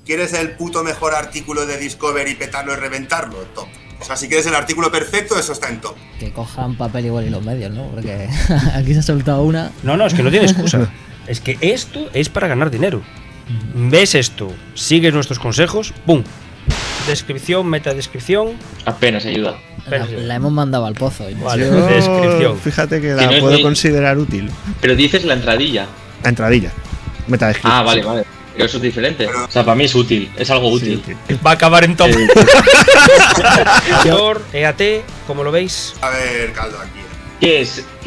¿Quieres el puto mejor artículo de Discover y petarlo y reventarlo? Top. O sea, si quieres el artículo perfecto, eso está en top. Que cojan papel igual y los medios, ¿no? Porque aquí se ha soltado una. No, es que no tiene excusa. Es que esto es para ganar dinero. Ves esto, sigues nuestros consejos, ¡pum! Descripción, metadescripción. Apenas ayuda. La hemos mandado al pozo. Vale, Yo, descripción. fíjate que Si la no es puedo muy- considerar útil. Pero dices la entradilla. La entradilla. Metadescripción. Ah, vale. Pero eso es diferente. O sea, para mí es útil, es algo útil. Va a acabar en top. Autor, EAT, ¿cómo lo veis? A ver, caldo aquí. ¿Qué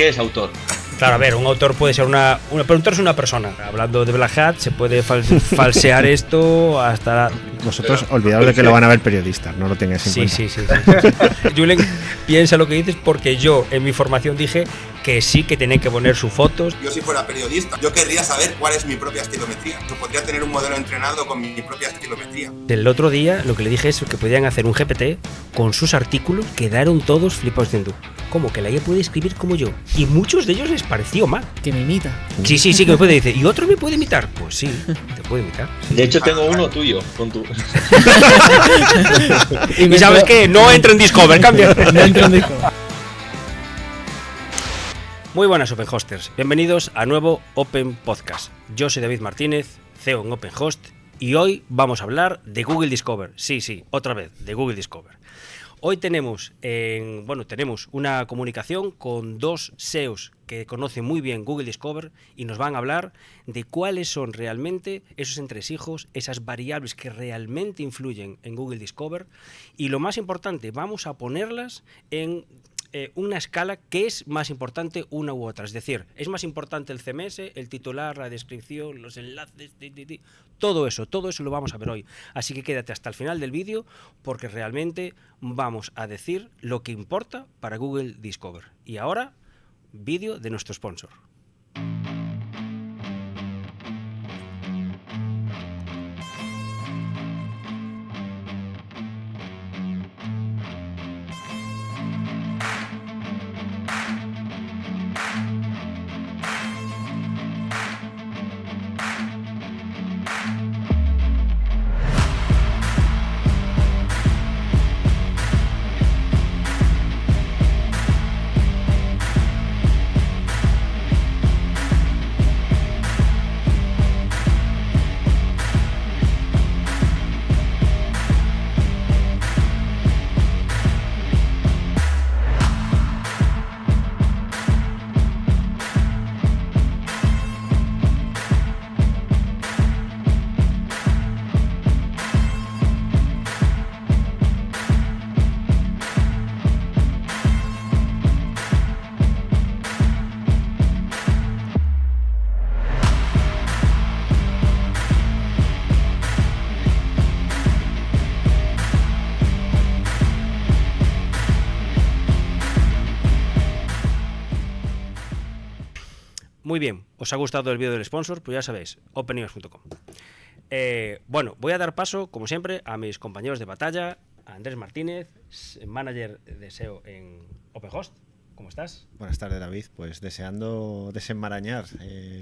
es autor? Claro, a ver, un autor puede ser pero un autor es una persona. Hablando de Black Hat, se puede falsear esto hasta... Vosotros olvidaos de que lo van a ver periodistas, no lo tengáis en Sí. cuenta. Julen piensa lo que dices porque yo en mi formación dije que sí, que tienen que poner sus fotos. Yo si fuera periodista, yo querría saber cuál es mi propia estilometría. Yo podría tener un modelo entrenado con mi propia estilometría. El otro día lo que le dije es que podían hacer un GPT con sus artículos, quedaron todos flipados diciendo, ¿cómo que la IA puede escribir como yo? Y muchos de ellos les pareció mal. Que me imita. Sí, que me puede decir, ¿y otro me puede imitar? Pues sí, te puede imitar. De hecho, tengo uno tuyo con tu. Y sabes qué, no entra en Discover, cambia. No entro en disco. Muy buenas Open Hosters, bienvenidos a nuevo Open Podcast. Yo soy David Martínez, CEO en OpenHost, y hoy vamos a hablar de Google Discover. Sí, otra vez, de Google Discover. Hoy tenemos una comunicación con dos SEOs que conocen muy bien Google Discover y nos van a hablar de cuáles son realmente esos entresijos, esas variables que realmente influyen en Google Discover, y lo más importante, vamos a ponerlas en una escala que es más importante una u otra. Es decir, es más importante el CMS, el titular, la descripción, los enlaces, todo eso lo vamos a ver hoy. Así que quédate hasta el final del vídeo porque realmente vamos a decir lo que importa para Google Discover. Y ahora, vídeo de nuestro sponsor. Muy bien, ¿os ha gustado el vídeo del sponsor? Pues ya sabéis, opennews.com. Bueno, voy a dar paso, como siempre, a mis compañeros de batalla, a Andrés Martínez, manager de SEO en OpenHost. ¿Cómo estás? Buenas tardes, David. Pues deseando desenmarañar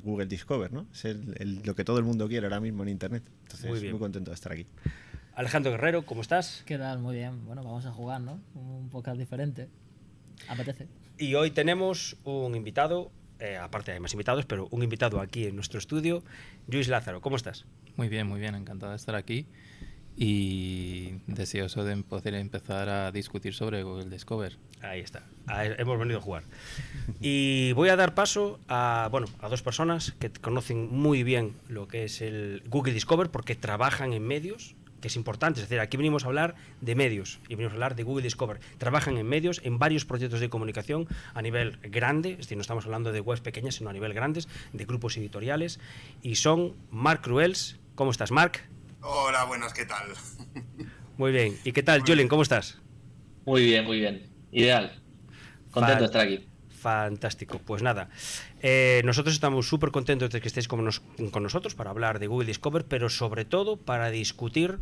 Google Discover, ¿no? Es lo que todo el mundo quiere ahora mismo en Internet. Entonces, Muy bien. muy contento de estar aquí. Alejandro Guerrero, ¿cómo estás? ¿Qué tal? Muy bien. Bueno, vamos a jugar, ¿no? Un podcast diferente. Apetece. Y hoy tenemos un invitado, aparte hay más invitados, pero un invitado aquí en nuestro estudio, Lluís Lázaro. ¿Cómo estás? Muy bien, encantado de estar aquí y deseoso de poder empezar a discutir sobre Google Discover. Ahí está, hemos venido a jugar. Y voy a dar paso a dos personas que conocen muy bien lo que es el Google Discover porque trabajan en medios, que es importante. Es decir, aquí venimos a hablar de medios y venimos a hablar de Google Discover. Trabajan en medios, en varios proyectos de comunicación a nivel grande, es decir, no estamos hablando de webs pequeñas, sino a nivel grandes, de grupos editoriales, y son Marc Cruels. ¿Cómo estás, Marc? Hola, buenas, ¿qué tal? Muy bien. ¿Y qué tal, Julen? ¿Cómo estás? Muy bien. Ideal. Contento de estar aquí. Fantástico, pues nada, nosotros estamos súper contentos de que estéis con nosotros para hablar de Google Discover, pero sobre todo para discutir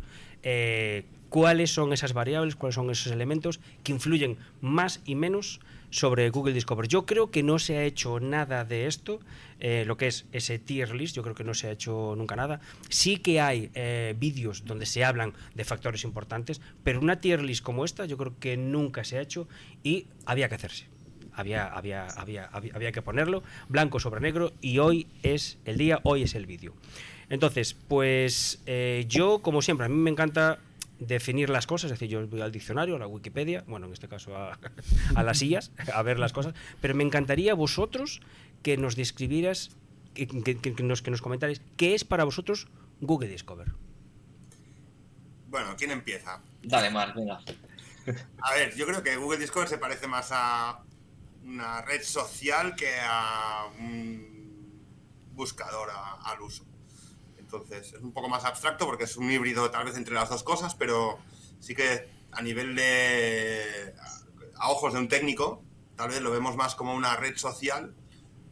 cuáles son esas variables, cuáles son esos elementos que influyen más y menos sobre Google Discover. Yo creo que no se ha hecho nada de esto, lo que es ese tier list, yo creo que no se ha hecho nunca nada. Sí que hay vídeos donde se hablan de factores importantes, pero una tier list como esta yo creo que nunca se ha hecho y había que hacerse. Había que ponerlo blanco sobre negro y hoy es el día, hoy es el vídeo. Entonces, pues yo, como siempre, a mí me encanta definir las cosas, es decir, yo voy al diccionario, a la Wikipedia, bueno, en este caso a las IAs, a ver las cosas, pero me encantaría vosotros que nos describieras, que nos comentarais qué es para vosotros Google Discover. Bueno, ¿quién empieza? Dale, Marc, venga. A ver, yo creo que Google Discover se parece más a una red social que a un buscador al uso. Entonces es un poco más abstracto porque es un híbrido tal vez entre las dos cosas, pero sí que a nivel a ojos de un técnico, tal vez lo vemos más como una red social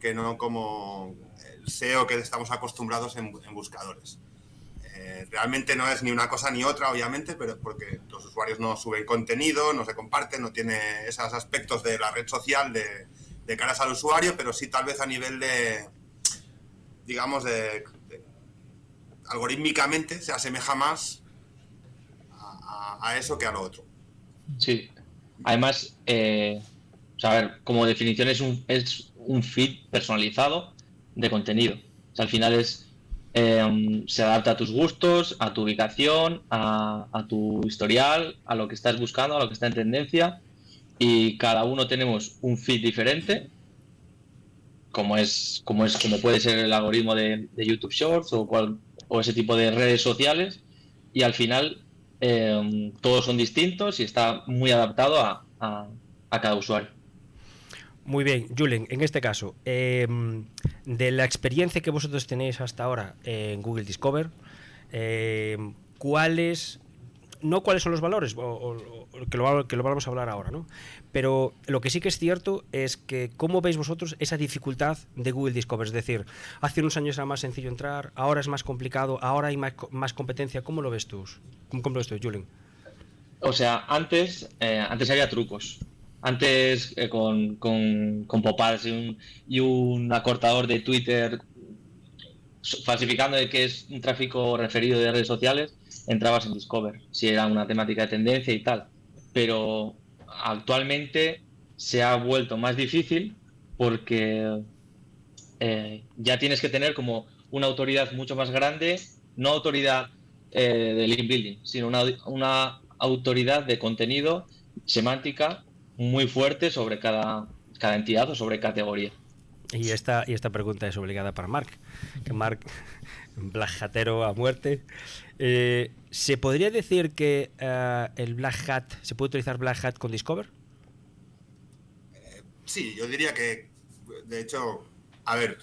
que no como el SEO que estamos acostumbrados en buscadores. Realmente no es ni una cosa ni otra, obviamente, pero porque los usuarios no suben contenido, no se comparten, no tiene esos aspectos de la red social de caras al usuario, pero sí tal vez a nivel digamos, algorítmicamente se asemeja más a eso que a lo otro. Sí. Además, a ver, como definición es un feed personalizado de contenido. O sea, al final se adapta a tus gustos, a tu ubicación, a tu historial, a lo que estás buscando, a lo que está en tendencia, y cada uno tenemos un feed diferente, como puede ser el algoritmo de YouTube Shorts o ese tipo de redes sociales, y al final todos son distintos y está muy adaptado a cada usuario. Muy bien, Julen, en este caso, de la experiencia que vosotros tenéis hasta ahora en Google Discover, ¿cuáles son los valores? Que lo vamos a hablar ahora, ¿no? Pero lo que sí que es cierto es que ¿cómo veis vosotros esa dificultad de Google Discover? Es decir, hace unos años era más sencillo entrar, ahora es más complicado, ahora hay más competencia. ¿Cómo lo ves tú? ¿Cómo lo ves tú, Julen? O sea, antes había trucos. Antes con pop-ups y un acortador de Twitter falsificando de que es un tráfico referido de redes sociales, entrabas en Discover, si era una temática de tendencia y tal. Pero actualmente se ha vuelto más difícil porque ya tienes que tener como una autoridad mucho más grande, no autoridad de link building, sino una autoridad de contenido semántica muy fuerte sobre cada entidad o sobre categoría. Y esta pregunta es obligada para Marc, que Marc, Black Hatero a muerte. ¿Se podría decir que el Black Hat, se puede utilizar Black Hat con Discover? Sí, yo diría que, de hecho, a ver,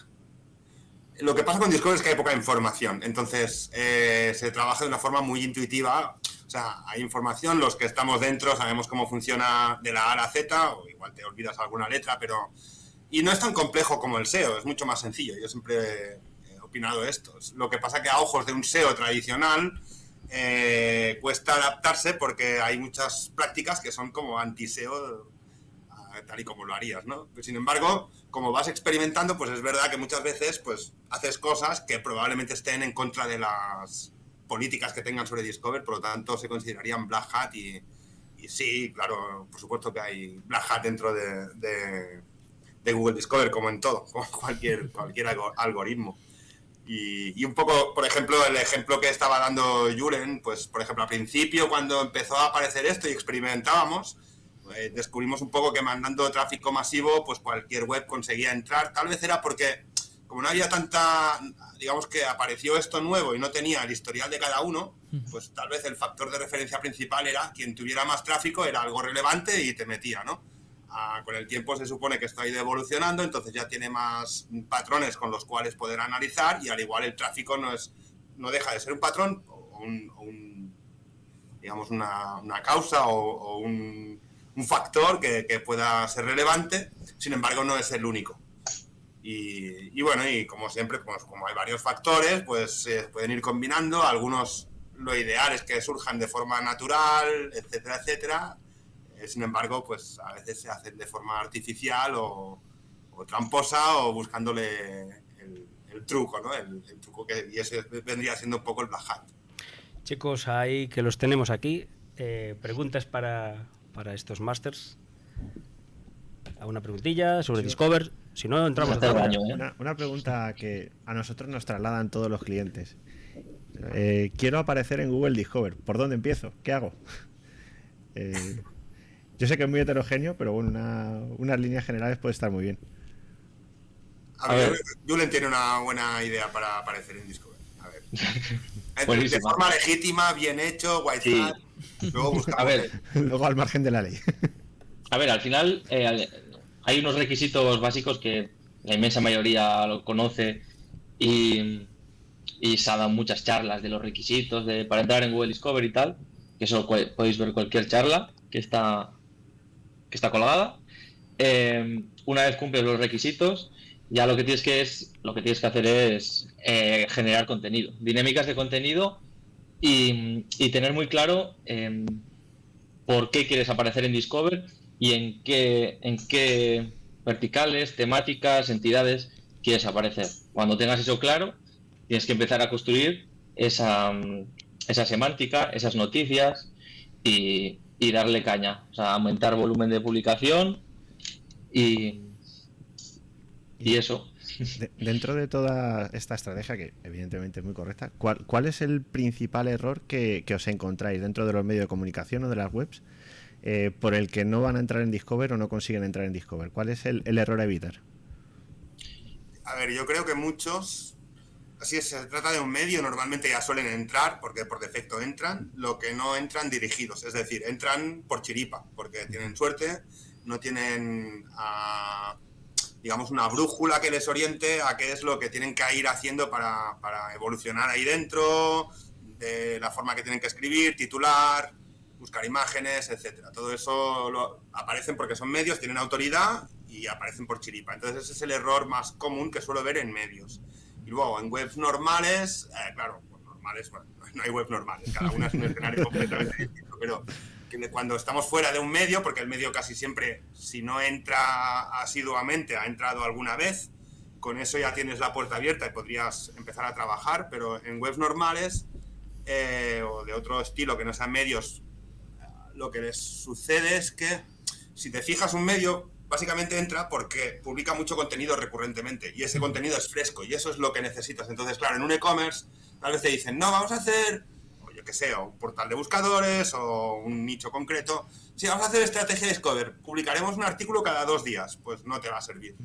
lo que pasa con Discover es que hay poca información, entonces se trabaja de una forma muy intuitiva. O sea, hay información, los que estamos dentro sabemos cómo funciona de la A a la Z, o igual te olvidas alguna letra, pero... Y no es tan complejo como el SEO, es mucho más sencillo. Yo siempre he opinado esto. Lo que pasa que a ojos de un SEO tradicional cuesta adaptarse porque hay muchas prácticas que son como anti-SEO, tal y como lo harías, ¿no? Sin embargo, como vas experimentando, pues es verdad que muchas veces pues haces cosas que probablemente estén en contra de las políticas que tengan sobre Discover, por lo tanto se considerarían Black Hat y sí, claro, por supuesto que hay Black Hat dentro de Google Discover, como en todo, como cualquier algoritmo. Y un poco, por ejemplo, el ejemplo que estaba dando Julen, pues por ejemplo al principio cuando empezó a aparecer esto y experimentábamos, descubrimos un poco que mandando tráfico masivo, pues cualquier web conseguía entrar. Tal vez era porque como no había tanta, digamos que apareció esto nuevo y no tenía el historial de cada uno, pues tal vez el factor de referencia principal era quien tuviera más tráfico, era algo relevante y te metía, ¿no? Con el tiempo se supone que esto ha ido evolucionando, entonces ya tiene más patrones con los cuales poder analizar y al igual el tráfico no deja de ser un patrón o digamos una causa o un factor que pueda ser relevante, sin embargo no es el único. Y bueno, y como siempre, pues como hay varios factores, pues se pueden ir combinando, algunos lo ideal es que surjan de forma natural, etcétera, etcétera. Sin embargo, pues a veces se hacen de forma artificial o tramposa o buscándole el truco, ¿no? El truco y ese vendría siendo un poco el Black Hat. Chicos, ahí que los tenemos aquí. Preguntas para estos masters. ¿Alguna preguntilla sobre Discover? Si no, entramos a baño, una pregunta que a nosotros nos trasladan todos los clientes. Quiero aparecer en Google Discover. ¿Por dónde empiezo? ¿Qué hago? Yo sé que es muy heterogéneo, pero bueno, unas líneas generales puede estar muy bien. A ver, Julen tiene una buena idea para aparecer en Discover. A ver. De forma legítima, bien hecho, white hat. Luego buscamos. A ver. Luego al margen de la ley. A ver, al final hay unos requisitos básicos que la inmensa mayoría lo conoce y se han dado muchas charlas de los requisitos para entrar en Google Discover y tal, que eso podéis ver cualquier charla que está colgada. Una vez cumples los requisitos, ya lo que tienes que hacer es generar contenido, dinámicas de contenido y tener muy claro por qué quieres aparecer en Discover y en qué verticales, temáticas, entidades quieres aparecer. Cuando tengas eso claro, tienes que empezar a construir esa semántica, esas noticias y darle caña, o sea, aumentar volumen de publicación y eso. Dentro de toda esta estrategia, que evidentemente es muy correcta, ¿cuál es el principal error que os encontráis dentro de los medios de comunicación o de las webs por el que no van a entrar en Discover o no consiguen entrar en Discover? ¿Cuál es el error a evitar? A ver, yo creo que muchos, así es, se trata de un medio, normalmente ya suelen entrar, porque por defecto entran, lo que no entran dirigidos, es decir, entran por chiripa, porque tienen suerte, no tienen, digamos, una brújula que les oriente a qué es lo que tienen que ir haciendo para evolucionar ahí dentro, de la forma que tienen que escribir, titular, buscar imágenes, etcétera. Todo eso aparecen porque son medios, tienen autoridad y aparecen por chiripa. Entonces ese es el error más común que suelo ver en medios. Y luego en webs normales, claro, pues normales, bueno, no hay webs normales, cada una es un escenario completamente distinto, pero que cuando estamos fuera de un medio, porque el medio casi siempre, si no entra asiduamente, ha entrado alguna vez, con eso ya tienes la puerta abierta y podrías empezar a trabajar, pero en webs normales o de otro estilo que no sean medios, lo que les sucede es que si te fijas, un medio básicamente entra porque publica mucho contenido recurrentemente y ese contenido es fresco y eso es lo que necesitas. Entonces, claro, en un e-commerce tal vez te dicen, no, vamos a hacer, o yo qué sé, o un portal de buscadores o un nicho concreto. Si vamos a hacer estrategia de Discover, publicaremos un artículo cada 2 días, pues no te va a servir.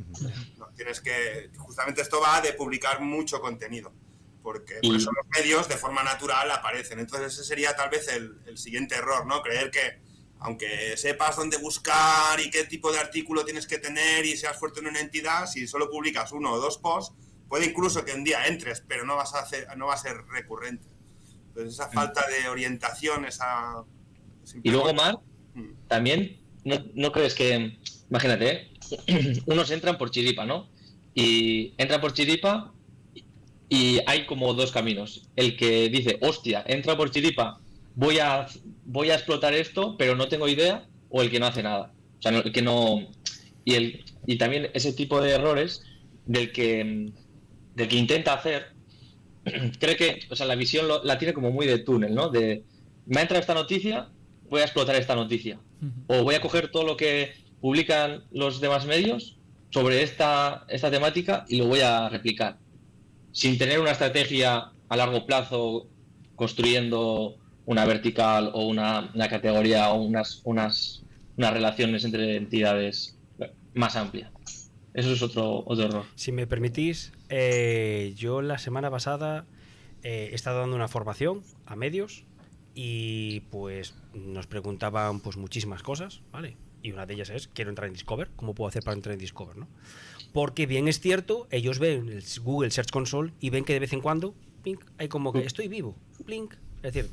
No, tienes que, justamente esto va de publicar mucho contenido, porque por eso los medios de forma natural aparecen. Entonces ese sería tal vez el siguiente error, ¿no? Creer que aunque sepas dónde buscar y qué tipo de artículo tienes que tener y seas fuerte en una entidad, si solo publicas 1 o 2 posts, puede incluso que un día entres, pero no va a ser recurrente. Entonces esa falta de orientación, esa... Y luego, Marc, también, ¿no crees que, imagínate, unos entran por chiripa, ¿no? Y entran por chiripa y hay como 2 caminos. El que dice, hostia, entra por chiripa, voy a explotar esto, pero no tengo idea, o el que no hace nada. O sea, el que no... Y también ese tipo de errores del que intenta hacer, cree que, o sea, la visión la tiene como muy de túnel, ¿no? De, me ha entrado esta noticia, voy a explotar esta noticia. O voy a coger todo lo que publican los demás medios sobre esta temática y lo voy a replicar. Sin tener una estrategia a largo plazo, construyendo una vertical o una categoría o unas relaciones entre entidades más amplias. Eso es otro error. Si me permitís, yo la semana pasada he estado dando una formación a medios y pues nos preguntaban pues muchísimas cosas, ¿vale? Y una de ellas es, quiero entrar en Discover, ¿cómo puedo hacer para entrar en Discover, no? Porque bien es cierto, ellos ven el Google Search Console y ven que de vez en cuando, plink, hay como que estoy vivo, plink, Es decir,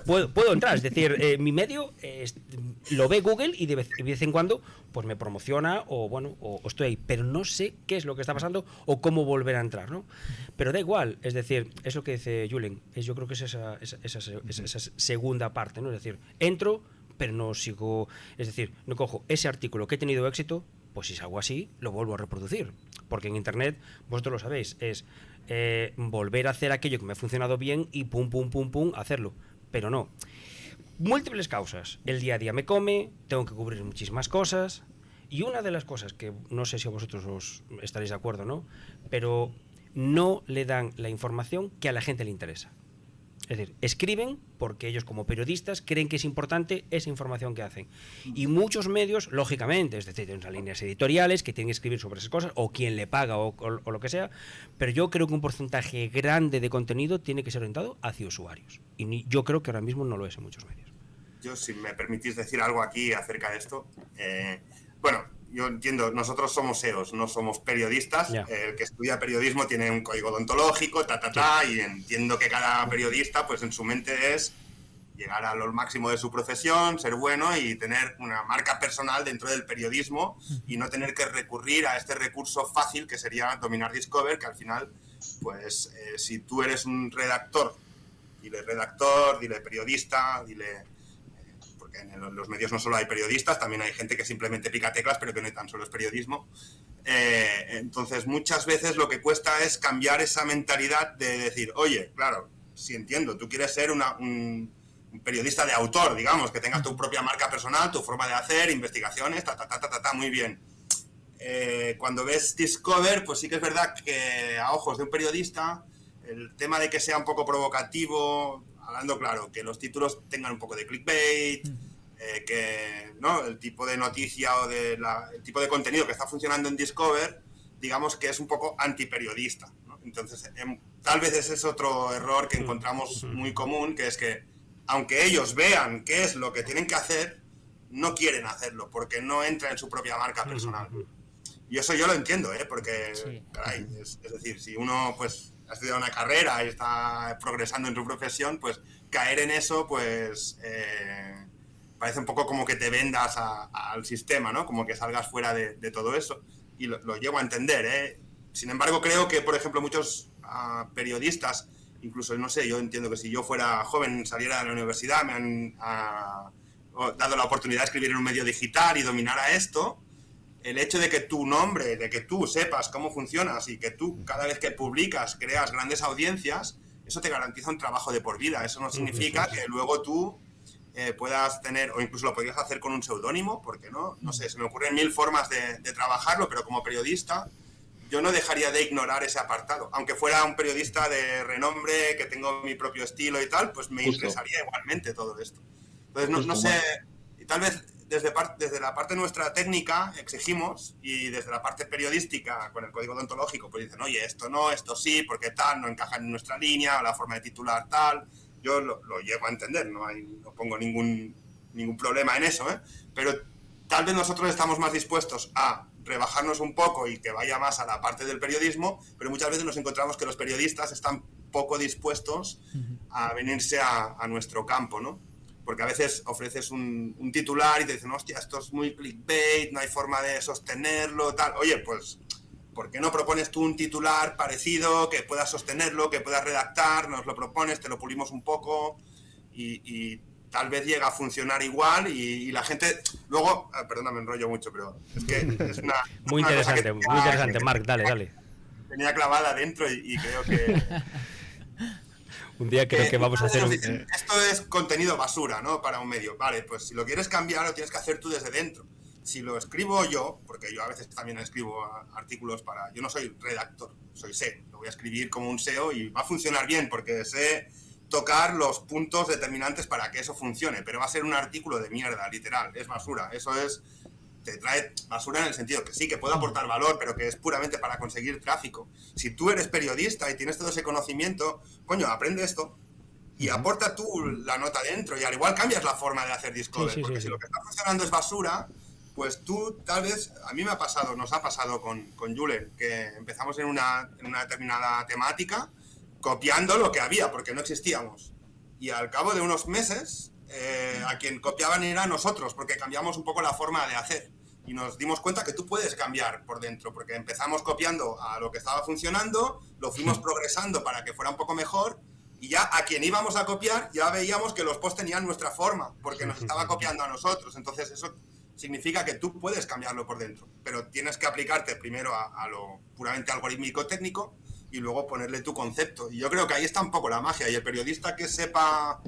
puedo entrar, es decir, mi medio lo ve Google y de vez en cuando pues me promociona o estoy ahí, pero no sé qué es lo que está pasando o cómo volver a entrar, ¿no? Pero da igual, es decir, es lo que dice Julen, yo creo que es esa segunda parte, ¿no? Es decir, entro, pero no sigo, es decir, no cojo ese artículo que he tenido éxito, pues si es algo así, lo vuelvo a reproducir, porque en internet, vosotros lo sabéis, es volver a hacer aquello que me ha funcionado bien y pum, hacerlo. Pero no. Múltiples causas. El día a día me come, tengo que cubrir muchísimas cosas. Y una de las cosas que no sé si a vosotros os estaréis de acuerdo, ¿no? Pero no le dan la información que a la gente le interesa. Es decir, escriben porque ellos como periodistas creen que es importante esa información que hacen. Y muchos medios, lógicamente, es decir, tienen líneas editoriales que tienen que escribir sobre esas cosas, o quien le paga o lo que sea, pero yo creo que un porcentaje grande de contenido tiene que ser orientado hacia usuarios. Y yo creo que ahora mismo no lo es en muchos medios. Yo, si me permitís decir algo aquí acerca de esto, bueno, yo entiendo, nosotros somos SEOs, no somos periodistas. Yeah. El que estudia periodismo tiene un código deontológico, y entiendo que cada periodista, pues en su mente es llegar a lo máximo de su profesión, ser bueno y tener una marca personal dentro del periodismo y no tener que recurrir a este recurso fácil que sería dominar Discover, que al final, pues si tú eres un redactor, dile periodista, porque en los medios no solo hay periodistas, también hay gente que simplemente pica teclas, pero que no tan solo es periodismo. Entonces, muchas veces lo que cuesta es cambiar esa mentalidad de decir, oye, claro, sí entiendo, tú quieres ser un periodista de autor, digamos, que tengas tu propia marca personal, tu forma de hacer, investigaciones, muy bien. Cuando ves Discover, pues sí que es verdad que a ojos de un periodista, el tema de que sea un poco provocativo, hablando claro, que los títulos tengan un poco de clickbait, que ¿no? El tipo de noticia o el tipo de contenido que está funcionando en Discover, digamos que es un poco antiperiodista, ¿no? Entonces, tal vez ese es otro error que encontramos muy común, que es que, aunque ellos vean qué es lo que tienen que hacer, no quieren hacerlo, porque no entra en su propia marca personal. Y eso yo lo entiendo, porque, sí. Caray, es decir, si uno pues ha estudiado una carrera y está progresando en su profesión, pues caer en eso, pues parece un poco como que te vendas al sistema, ¿no? Como que salgas fuera de todo eso. Y lo llego a entender, Sin embargo, creo que, por ejemplo, muchos periodistas, incluso, no sé, yo entiendo que si yo fuera joven, saliera de la universidad, me han dado la oportunidad de escribir en un medio digital y dominar a esto. El hecho de que tu nombre, de que tú sepas cómo funcionas y que tú cada vez que publicas creas grandes audiencias, eso te garantiza un trabajo de por vida. Eso no significa que luego tú puedas tener, o incluso lo podrías hacer con un seudónimo, porque no sé, se me ocurren mil formas de trabajarlo, pero como periodista yo no dejaría de ignorar ese apartado. Aunque fuera un periodista de renombre, que tengo mi propio estilo y tal, pues me interesaría igualmente todo esto. Entonces no sé, y tal vez desde la parte nuestra técnica exigimos, y desde la parte periodística con el código deontológico pues dicen, oye, esto no, esto sí, porque tal, no encaja en nuestra línea, o la forma de titular tal. Yo lo llego a entender, no pongo ningún problema en eso, pero tal vez nosotros estamos más dispuestos a rebajarnos un poco y que vaya más a la parte del periodismo, pero muchas veces nos encontramos que los periodistas están poco dispuestos a venirse a nuestro campo, ¿no? Porque a veces ofreces un titular y te dicen, hostia, esto es muy clickbait, no hay forma de sostenerlo, tal. Oye, pues, ¿por qué no propones tú un titular parecido, que puedas sostenerlo, que puedas redactar, nos lo propones, te lo pulimos un poco y tal vez llega a funcionar igual y la gente... Luego, perdona, me enrollo mucho, pero es que es una... Muy interesante, muy interesante, Marc, dale. Tenía clavada dentro y creo que... Un día creo que vamos a hacer Esto es contenido basura, ¿no? Para un medio. Vale, pues si lo quieres cambiar, lo tienes que hacer tú desde dentro. Si lo escribo yo, porque yo a veces también escribo artículos para... Yo no soy redactor, soy SEO. Lo voy a escribir como un SEO y va a funcionar bien, porque sé tocar los puntos determinantes para que eso funcione. Pero va a ser un artículo de mierda, literal. Es basura. Eso es... Te trae basura en el sentido que sí, que puede aportar valor, pero que es puramente para conseguir tráfico. Si tú eres periodista y tienes todo ese conocimiento, coño, aprende esto y aporta tú la nota dentro y al igual cambias la forma de hacer Discover, porque si lo que está funcionando es basura, pues tú tal vez, a mí me ha pasado, nos ha pasado con Julen, que empezamos en una determinada temática copiando lo que había, porque no existíamos. Y al cabo de unos meses, a quien copiaban era a nosotros, porque cambiamos un poco la forma de hacer. Y nos dimos cuenta que tú puedes cambiar por dentro, porque empezamos copiando a lo que estaba funcionando, lo fuimos progresando para que fuera un poco mejor, y ya a quien íbamos a copiar, ya veíamos que los posts tenían nuestra forma, porque nos estaba copiando a nosotros. Entonces eso significa que tú puedes cambiarlo por dentro, pero tienes que aplicarte primero a lo puramente algorítmico técnico y luego ponerle tu concepto. Y yo creo que ahí está un poco la magia, y el periodista que sepa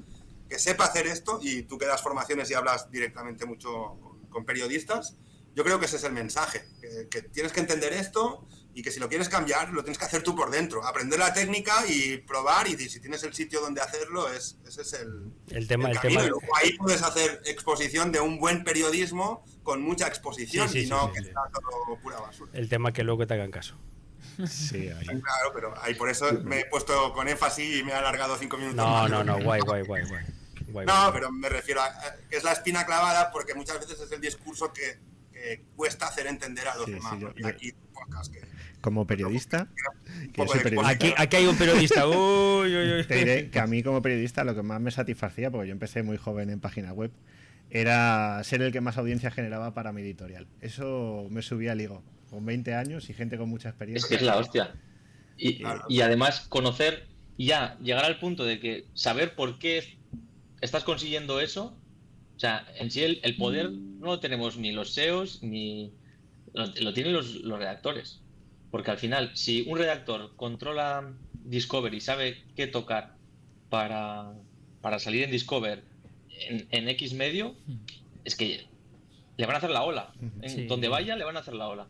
hacer esto, y tú que das formaciones y hablas directamente mucho con periodistas, yo creo que ese es el mensaje, que tienes que entender esto y que si lo quieres cambiar, lo tienes que hacer tú por dentro, aprender la técnica y probar, y si tienes el sitio donde hacerlo, ese es el tema. Y luego ahí puedes hacer exposición de un buen periodismo con mucha exposición, que sea todo pura basura. El tema que luego te hagan caso. Sí, ahí. Claro, pero ahí por eso me he puesto con énfasis y me he alargado 5 minutos No, más. guay. No, pero me refiero a que es la espina clavada, porque muchas veces es el discurso que cuesta hacer entender a los demás. Y aquí podcast que como periodista, Aquí hay un periodista. Uy. Te diré que a mí como periodista lo que más me satisfacía, porque yo empecé muy joven en página web, era ser el que más audiencia generaba para mi editorial. Eso me subía al higo, con 20 años y gente con mucha experiencia. Es que es la hostia. Y además conocer, ya llegar al punto de que saber por qué estás consiguiendo eso. O sea, en sí el poder no lo tenemos ni los SEOs ni lo tienen los redactores. Porque al final, si un redactor controla Discover y sabe qué tocar para salir en Discover en X medio, es que le van a hacer la ola. Donde vaya, le van a hacer la ola.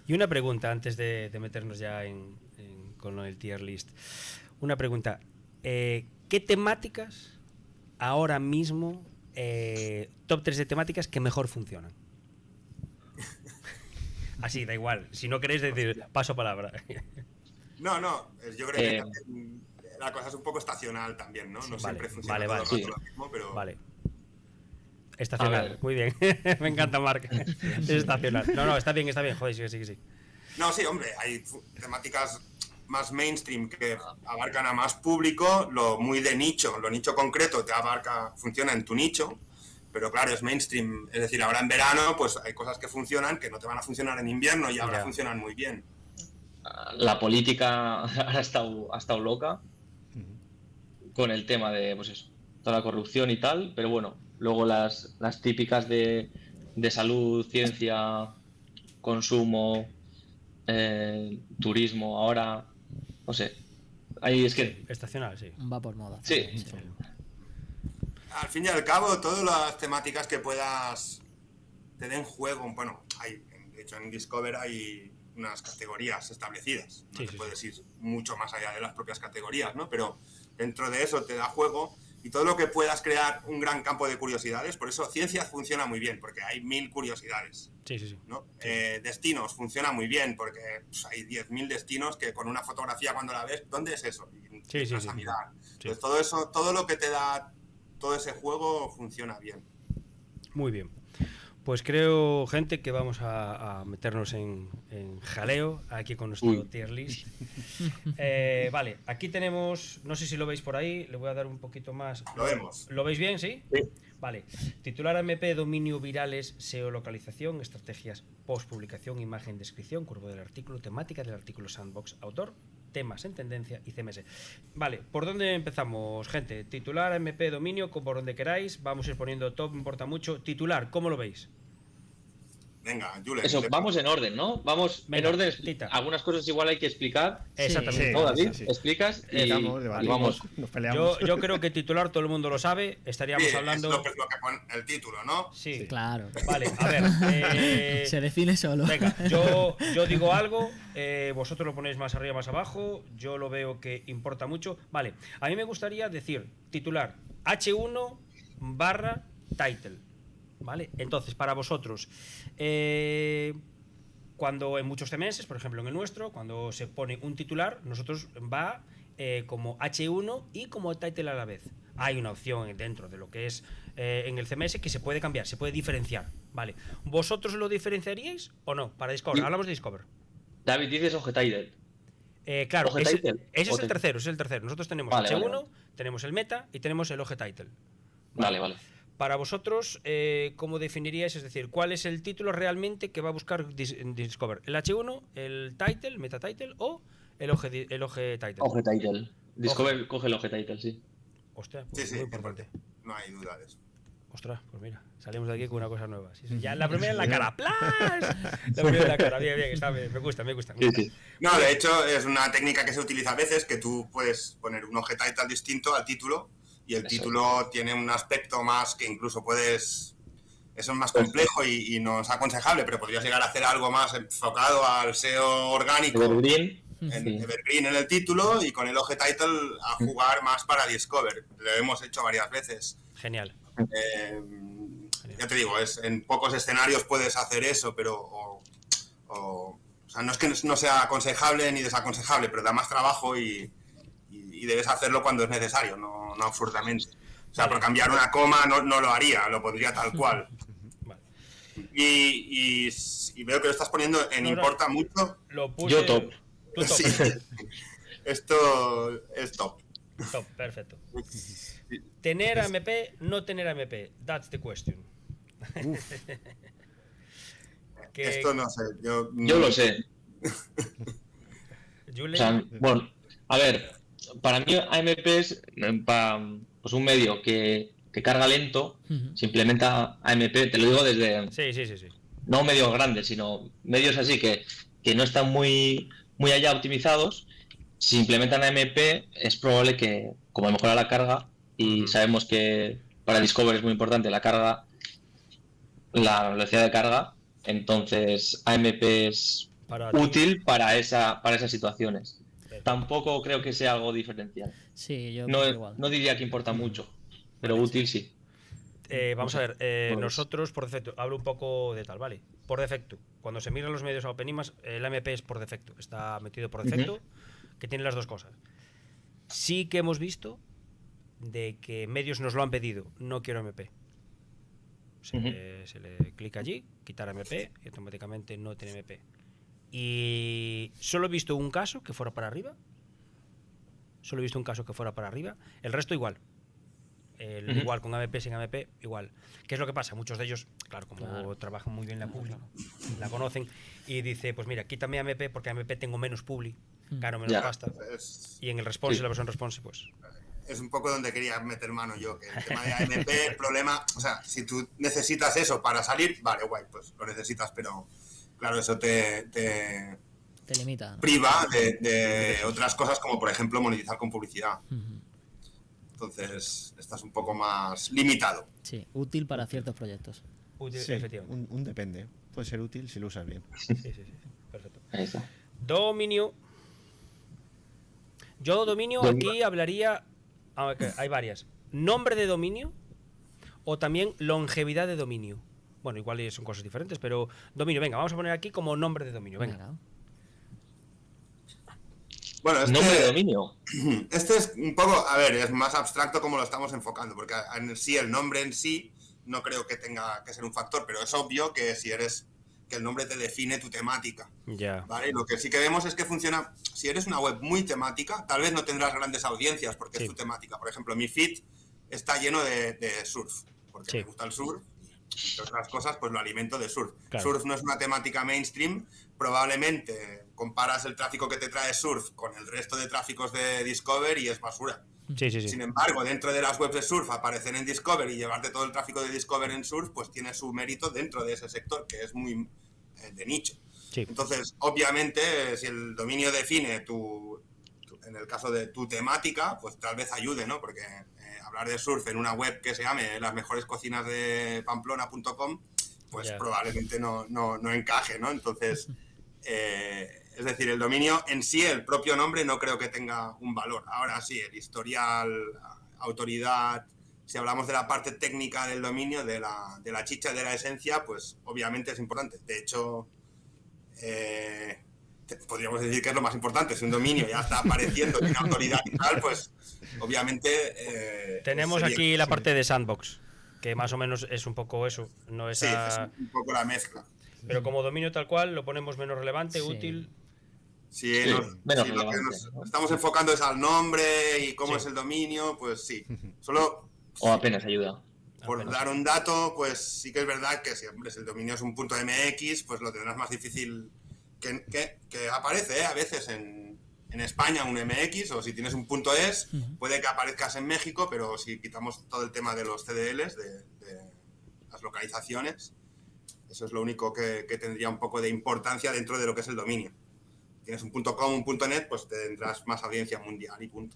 Y una pregunta antes de meternos ya con el tier list. Una pregunta. ¿Qué temáticas ahora mismo, top 3 de temáticas que mejor funcionan? Así, da igual. Si no queréis decir, paso palabra. No, yo creo que también la cosa es un poco estacional también, ¿no? No siempre funciona todo el rato lo mismo, pero... Vale. Estacional, muy bien. Me encanta, Marc. Es estacional. No, está bien, joder, sí. No, sí, hombre, hay temáticas más mainstream que abarcan a más público, lo muy de nicho, lo nicho concreto funciona en tu nicho, pero claro, es mainstream. Es decir, ahora en verano pues hay cosas que funcionan que no te van a funcionar en invierno y ahora funcionan muy bien. La política ha estado loca con el tema de, pues eso, toda la corrupción y tal, pero bueno, luego las típicas de salud, ciencia, consumo, turismo, ahora, no sé, ahí es que... Estacional, sí. Va por moda. Sí. Al fin y al cabo, todas las temáticas que te den juego, bueno, de hecho en Discover hay unas categorías establecidas, no te puedes ir mucho más allá de las propias categorías, ¿no? Pero dentro de eso te da juego, y todo lo que puedas crear un gran campo de curiosidades. Por eso ciencia funciona muy bien, porque hay 1000 curiosidades. Sí. ¿No? Destinos funciona muy bien, porque hay 10.000 destinos que con una fotografía cuando la ves, ¿dónde es eso? Y empiezas a mirar. Entonces todo eso, todo lo que te da todo ese juego funciona bien. Muy bien. Pues creo, gente, que vamos a meternos en jaleo aquí con nuestro tier list. Vale, aquí tenemos, no sé si lo veis por ahí, le voy a dar un poquito más. Lo vemos. ¿Lo veis bien, sí? Sí. Vale. Titular MP, dominio, virales, SEO, localización, estrategias, post, publicación, imagen, descripción, curvo del artículo, temática del artículo, sandbox, autor, temas en tendencia y CMS. Vale, ¿por dónde empezamos, gente? Titular, MP, dominio, por donde queráis. Vamos a ir poniendo top, me importa mucho. Titular, ¿cómo lo veis? Venga, Julen. Eso, vamos en orden, ¿no? Vamos en orden. Tita. Algunas cosas igual hay que explicar. Exactamente. ¿No, David? Explicas y vamos. Nos peleamos. Yo creo que titular todo el mundo lo sabe. Estaríamos hablando... Es lo que pone el título, ¿no? Sí. Claro. Vale, a ver. Se define solo. Venga, yo digo algo, vosotros lo ponéis más arriba, más abajo. Yo lo veo que importa mucho. Vale, a mí me gustaría decir titular H1/title. ¿Vale? Entonces, para vosotros, cuando en muchos CMS, por ejemplo en el nuestro, cuando se pone un titular, nosotros va como H1 y como title a la vez. Hay una opción dentro de lo que es en el CMS que se puede cambiar, se puede diferenciar. ¿Vale? ¿Vosotros lo diferenciaríais o no? Para Discover, hablamos de Discover. David, dices Ojetitle. Claro, OG ese Title. es el tercero, ese es el tercero. Nosotros tenemos Vale, H1, vale. tenemos el meta y tenemos el OG Title. Vale. Para vosotros, ¿cómo definiríais? Es decir, ¿cuál es el título realmente que va a buscar Discover? ¿El H1, el title, el meta title o el OG Title? OG Title. Discover coge el OG Title, sí. Hostia, pues Sí, muy sí, importante. no hay duda de eso. Ostras, pues mira, salimos de aquí con una cosa nueva. Sí, sí. Ya la primera en la cara, ¡plas! La primera en la cara, bien, está bien, me gusta. Sí. No, de hecho es una técnica que se utiliza a veces, que tú puedes poner un OG title distinto al título y el Eso. título tiene un aspecto más que incluso puedes... Eso es más complejo y no es aconsejable, pero podrías llegar a hacer algo más enfocado al SEO orgánico. Evergreen. En Sí. Evergreen en el título y con el OG title a jugar más para Discover. Lo hemos hecho varias veces. Genial. Ya te digo, en pocos escenarios puedes hacer eso, pero o sea, no es que no sea aconsejable ni desaconsejable, pero da más trabajo y debes hacerlo cuando es necesario, no absurdamente. O sea, por cambiar una coma no lo haría, lo pondría tal cual. Vale. Y veo que lo estás poniendo en No, importa mucho. Lo puse. Yo top. Tú top. Sí. Esto es top. Top, perfecto. Tener AMP, no tener AMP. That's the question. Esto no sé. Yo lo sé. Julen, O sea, bueno, a ver, para mí AMP es pues un medio que carga lento, se implementa AMP, te lo digo desde, sí. no medios grandes, sino medios así que no están muy allá optimizados. Si implementan AMP es probable que, como mejora la carga, y sabemos que para Discover es muy importante la carga, la velocidad de carga, entonces AMP es para ti. útil para esas situaciones. Tampoco creo que sea algo diferencial. Sí, yo No, pienso igual. no diría que importa mucho, pero Vale, útil sí. Vamos a ver, Pues- nosotros por defecto, hablo un poco de tal, ¿vale? Por defecto, cuando se miran los medios a OpenIMAX, el AMP es por defecto, está metido por defecto, que tiene las dos cosas. Sí que hemos visto de que medios nos lo han pedido, no quiero AMP. Se le clica allí, quitar AMP y automáticamente no tiene AMP. Y solo he visto un caso que fuera para arriba. El resto igual. Igual con AMP, sin AMP, igual. ¿Qué es lo que pasa? Muchos de ellos, claro, como trabajan muy bien la publi, la conocen, y dice, pues mira, quítame AMP porque AMP tengo menos publi, gano menos Ya. pasta. Es, Y en el response, Sí. la versión response, pues... es un poco donde quería meter mano yo, que el tema de AMP, el problema, o sea, si tú necesitas eso para salir, vale, guay, pues lo necesitas, pero claro, eso te Te limita, ¿no? priva de otras cosas como por ejemplo monetizar con publicidad. Ujú. Entonces, estás un poco más limitado. Sí, útil para ciertos proyectos. Útil, Sí, efectivamente. un depende. Puede ser útil si lo usas bien. Sí, perfecto. Ahí está. Dominio. Yo dominio aquí hablaría... hay varias. Nombre de dominio o también longevidad de dominio. Bueno, igual son cosas diferentes, pero dominio, venga, vamos a poner aquí como nombre de dominio, venga. Bueno, Nombre de dominio. este es un poco, a ver, es más abstracto como lo estamos enfocando, porque en sí el nombre en sí no creo que tenga que ser un factor, pero es obvio que que el nombre te define tu temática. Ya. ¿Vale? Lo que sí que vemos es que funciona, si eres una web muy temática, tal vez no tendrás grandes audiencias porque Sí. es tu temática. Por ejemplo, mi feed está lleno de surf, porque Sí. me gusta el surf, y entre otras cosas, pues lo alimento de surf. Claro. Surf no es una temática mainstream, probablemente comparas el tráfico que te trae surf con el resto de tráficos de Discover y es basura. Sí. Sin embargo, dentro de las webs de surf, aparecer en Discover y llevarte todo el tráfico de Discover en surf, pues tiene su mérito dentro de ese sector, que es muy de nicho. Sí. Entonces, obviamente, si el dominio define en el caso de tu temática, pues tal vez ayude, ¿no? Porque hablar de surf en una web que se llame las mejores cocinas de pamplona.com, pues Ya. probablemente no encaje, ¿no? Entonces, es decir, el dominio en sí, el propio nombre, no creo que tenga un valor. Ahora sí, el historial, autoridad, si hablamos de la parte técnica del dominio, de la chicha, de la esencia, pues obviamente es importante. De hecho, podríamos decir que es lo más importante. Si un dominio ya está apareciendo, tiene autoridad y tal, pues obviamente... Tenemos sería aquí la imposible. parte de sandbox, que más o menos es un poco eso, no es Sí, es un poco la mezcla. pero como dominio tal cual lo ponemos menos relevante, Sí. útil. Si, Sí, menos si lo que relevante, nos ¿no? estamos enfocando es al nombre y cómo Sí. es el dominio, pues sí. Solo O apenas ayuda. por Apenas. dar un dato, pues sí que es verdad que si, hombre, si el dominio es un .mx, pues lo tendrás más difícil que aparece, a veces en España un MX, o si tienes un .es, puede que aparezcas en México, pero si quitamos todo el tema de los CDLs, de las localizaciones, eso es lo único que tendría un poco de importancia dentro de lo que es el dominio. Tienes un .com, un .net, pues tendrás más audiencia mundial y punto.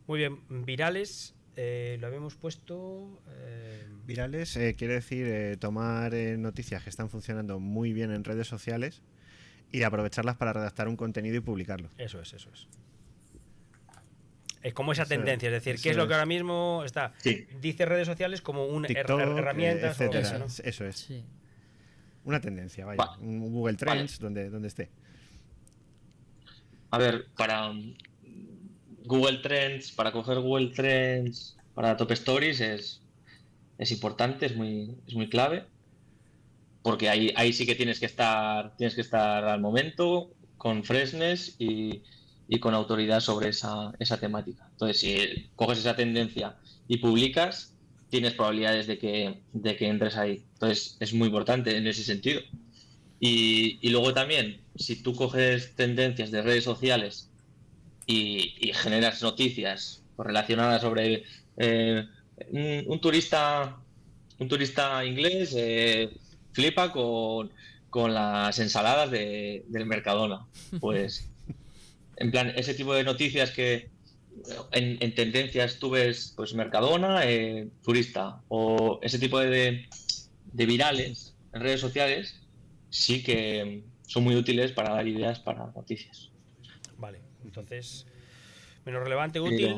Muy bien, virales, lo habíamos puesto. Virales quiere decir tomar noticias que están funcionando muy bien en redes sociales y aprovecharlas para redactar un contenido y publicarlo. Eso es. Es como esa Eso- tendencia, es decir, eso ¿qué es lo que es. ahora mismo está? Sí. Dice redes sociales como una TikTok, herramientas o etcétera. ¿no? Eso es. Sí. Una tendencia, vaya. Va- Un Google Trends, donde esté. A ver, para Google Trends, para coger Google Trends para Top Stories es importante, es muy clave, porque ahí sí que tienes que estar al momento, con freshness y con autoridad sobre esa temática. Entonces, si coges esa tendencia y publicas, tienes probabilidades de que entres ahí. Entonces, es muy importante en ese sentido. Y luego también, si tú coges tendencias de redes sociales y generas noticias relacionadas sobre un turista inglés flipa con las ensaladas del Mercadona. Pues, en plan, ese tipo de noticias que en tendencias tú ves, pues Mercadona, turista, o ese tipo de virales en redes sociales, sí que son muy útiles para dar ideas para noticias. Vale, entonces, menos relevante, Pero- útil.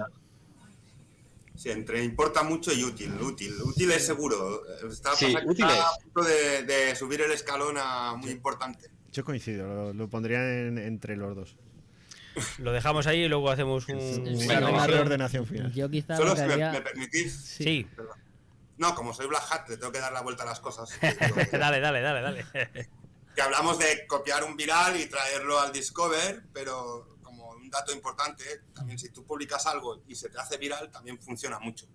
Sí, entre importa mucho y útil. Útil es seguro. Sí, Pasa que útil está a es. punto de subir el escalón a muy importante. Yo coincido, lo pondría entre los dos. Lo dejamos ahí y luego hacemos Venga, Una va. reordenación final. Yo quizá Solo lo que si me haría... permitís. Sí, Perdón. No, como soy Black Hat, le tengo que dar la vuelta a las cosas. dale. Que hablamos de copiar un viral y traerlo al Discover, pero como un dato importante, también si tú publicas algo y se te hace viral, también funciona mucho.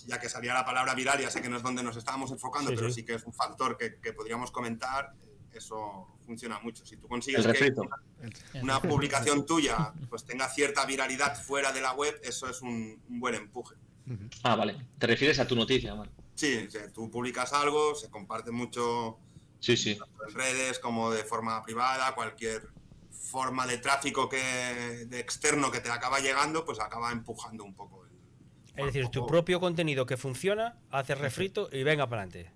Ya que salía la palabra viral, ya sé que no es donde nos estábamos enfocando, Sí, pero sí. sí que es un factor que podríamos comentar. Eso funciona mucho. Si tú El consigues que refrito. una publicación tuya pues tenga cierta viralidad fuera de la web, eso es un buen empuje. Ah, vale. Te refieres a tu noticia, vale. Sí, o sea, tú publicas algo, se comparte mucho Sí, sí. tanto en redes como de forma privada, cualquier forma de tráfico de externo que te acaba llegando, pues acaba empujando un poco. Es decir, tu propio contenido que funciona, haces refrito y venga para adelante.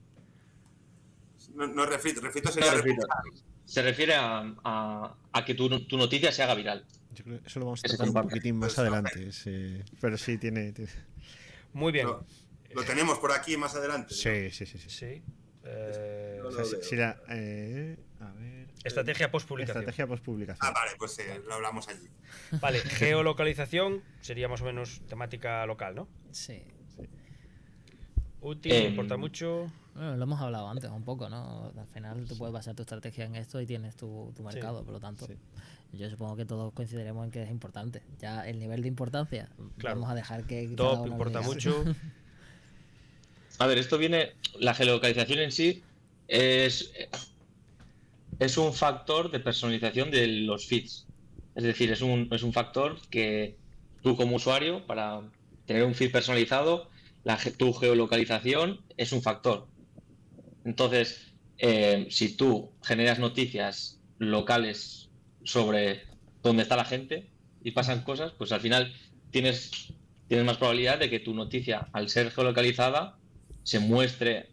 No refrito No, sería refrito. replicar. Se refiere a que tu noticia se haga viral. Yo creo que eso lo vamos a Ese tratar un comparte. poquitín más Pues, adelante. Pero sí, tiene... Muy bien. Lo tenemos por aquí más adelante. Sí. Sí. No O lo sea, veo. si la, a ver... Estrategia postpublicación. Estrategia postpublicación. Vale, pues lo hablamos allí. Vale, geolocalización sería más o menos temática local, ¿no? Sí. Útil, importa mucho. Bueno, lo hemos hablado antes un poco, ¿no? Al final tú puedes basar tu estrategia en esto y tienes tu mercado, por lo tanto, yo supongo que todos coincidiremos en que es importante. Ya el nivel de importancia, Claro. vamos a dejar que... cada Top, uno importa lo diga. mucho. A ver, esto viene. La geolocalización en sí es un factor de personalización de los feeds. Es decir, es un factor que tú como usuario, para tener un feed personalizado, tu geolocalización es un factor. Entonces, si tú generas noticias locales sobre dónde está la gente y pasan cosas, pues al final tienes más probabilidad de que tu noticia, al ser geolocalizada, se muestre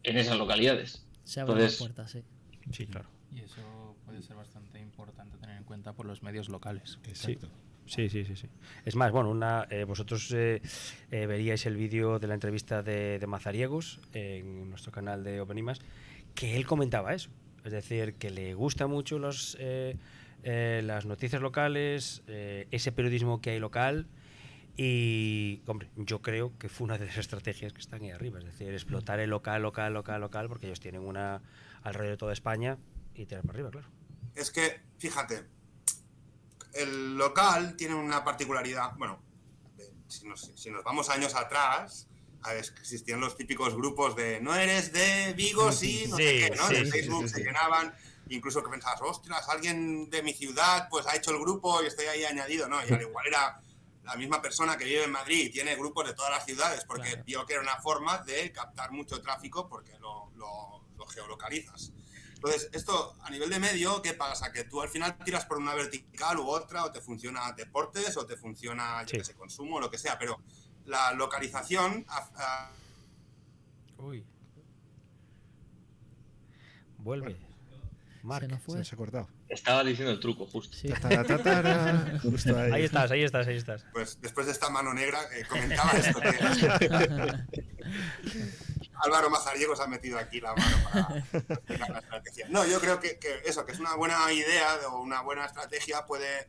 en esas localidades. Se abren Entonces, las puertas, sí. Sí, claro. Y eso puede ser bastante importante tener en cuenta por los medios locales. Exacto. Sí. Es más, bueno, vosotros veríais el vídeo de la entrevista de Mazariegos en nuestro canal de OpenIMAS, que él comentaba eso. Es decir, que le gusta mucho las noticias locales, ese periodismo que hay local. Y, hombre, yo creo que fue una de las estrategias que están ahí arriba. Es decir, explotar el local, porque ellos tienen una alrededor de toda España y tirar para arriba, claro. es que, fíjate, el local tiene una particularidad, bueno, si nos vamos años atrás, existían los típicos grupos de no eres de Vigo, sí, no sé qué, ¿no? De Facebook se llenaban, incluso que pensabas, ostras, alguien de mi ciudad pues ha hecho el grupo y estoy ahí añadido, ¿no? Y al igual era la misma persona que vive en Madrid y tiene grupos de todas las ciudades porque vio que era una forma de captar mucho tráfico porque lo geolocalizas. Entonces, esto a nivel de medio, ¿qué pasa? Que tú al final tiras por una vertical u otra, o te funciona deportes, o te funciona, yo qué sé, consumo, lo que sea, pero la localización... Uy. Vuelve. Se nos fue. Se ha cortado. Estaba diciendo el truco, justo. Sí. Justo ahí. Ahí estás. Pues después de esta mano negra, comentaba esto que... Álvaro Mazariegos ha metido aquí la mano para explicar la estrategia. No, yo creo que eso, que es una buena idea o una buena estrategia, puede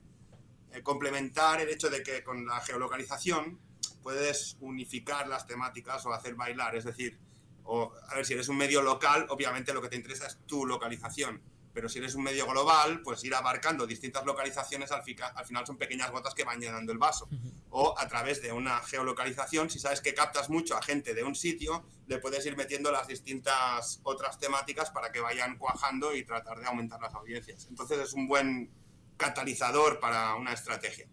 complementar el hecho de que con la geolocalización puedes unificar las temáticas o hacer bailar. Es decir, a ver, si eres un medio local, obviamente lo que te interesa es tu localización. Pero si eres un medio global, pues ir abarcando distintas localizaciones al final son pequeñas gotas que van llenando el vaso. O a través de una geolocalización, si sabes que captas mucho a gente de un sitio, le puedes ir metiendo las distintas otras temáticas para que vayan cuajando y tratar de aumentar las audiencias. Entonces es un buen catalizador para una estrategia.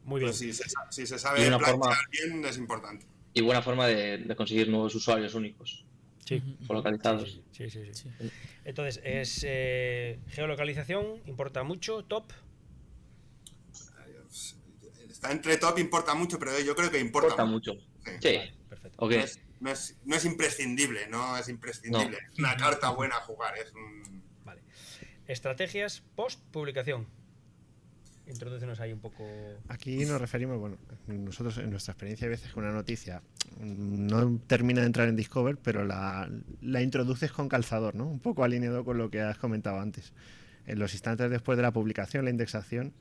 Muy bien. Pues si se sabe plantear bien, es importante. Y buena forma de conseguir nuevos usuarios únicos. Sí. Localizados. Sí. Entonces, es geolocalización, importa mucho, top. Está entre top, importa mucho, pero yo creo que importa mucho. Sí. Perfecto. Okay. No es imprescindible, no es imprescindible. Es una carta buena a jugar. Vale. Estrategias post-publicación. Introdúcenos ahí un poco. Aquí nos referimos, bueno, nosotros en nuestra experiencia hay veces que una noticia no termina de entrar en Discover, pero la introduces con calzador, ¿no? Un poco alineado con lo que has comentado antes. En los instantes después de la publicación, la indexación,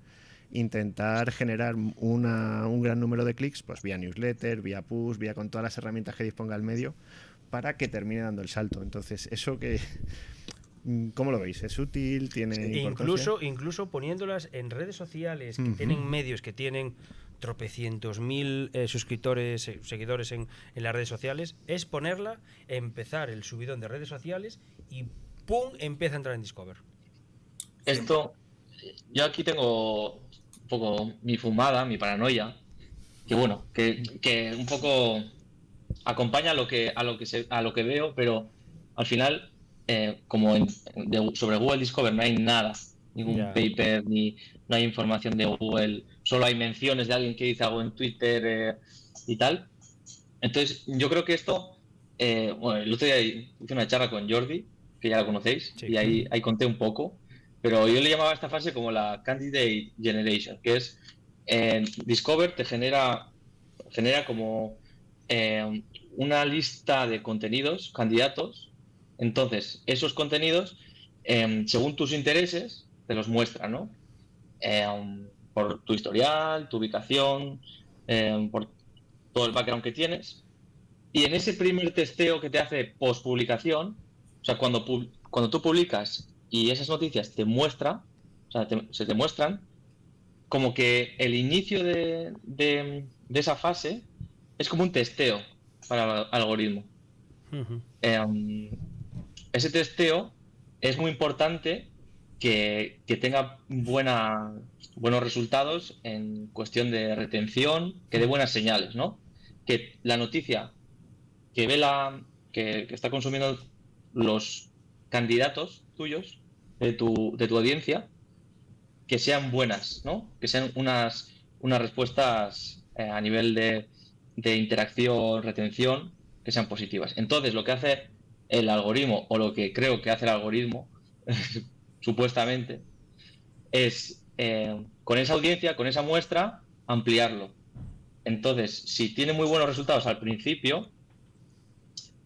intentar generar un gran número de clics, pues vía newsletter, vía push, vía con todas las herramientas que disponga el medio, para que termine dando el salto. Entonces, eso que... ¿Cómo lo veis? ¿Es útil? ¿Tiene importancia? Incluso poniéndolas en redes sociales que tienen medios, que tienen tropecientos mil suscriptores, seguidores en las redes sociales, es ponerla, empezar el subidón de redes sociales y ¡pum! Empieza a entrar en Discover. Esto, yo aquí tengo un poco mi fumada, mi paranoia, que bueno, que un poco acompaña a lo que veo, pero al final... como sobre Google Discover no hay nada, ningún paper, no hay información de Google, solo hay menciones de alguien que dice algo en Twitter y tal. Entonces, yo creo que esto, bueno, el otro día hice una charla con Jordi, que ya la conocéis, y ahí conté un poco, pero yo le llamaba a esta fase como la Candidate Generation, que es Discover te genera como una lista de contenidos, candidatos. Entonces, esos contenidos, según tus intereses, te los muestra, ¿no? Por tu historial, tu ubicación, por todo el background que tienes. Y en ese primer testeo que te hace post-publicación, o sea, cuando tú publicas y esas noticias te muestra, o sea, se te muestran, como que el inicio de esa fase es como un testeo para el algoritmo. Ese testeo es muy importante que tenga buenos resultados en cuestión de retención, que dé buenas señales, ¿no? Que la noticia que ve que está consumiendo los candidatos tuyos de tu audiencia, que sean buenas, ¿no? Que sean unas respuestas a nivel de interacción, retención, que sean positivas. Entonces, lo que hace el algoritmo, o lo que creo que hace el algoritmo, supuestamente, es con esa audiencia, con esa muestra, ampliarlo. Entonces, si tiene muy buenos resultados al principio,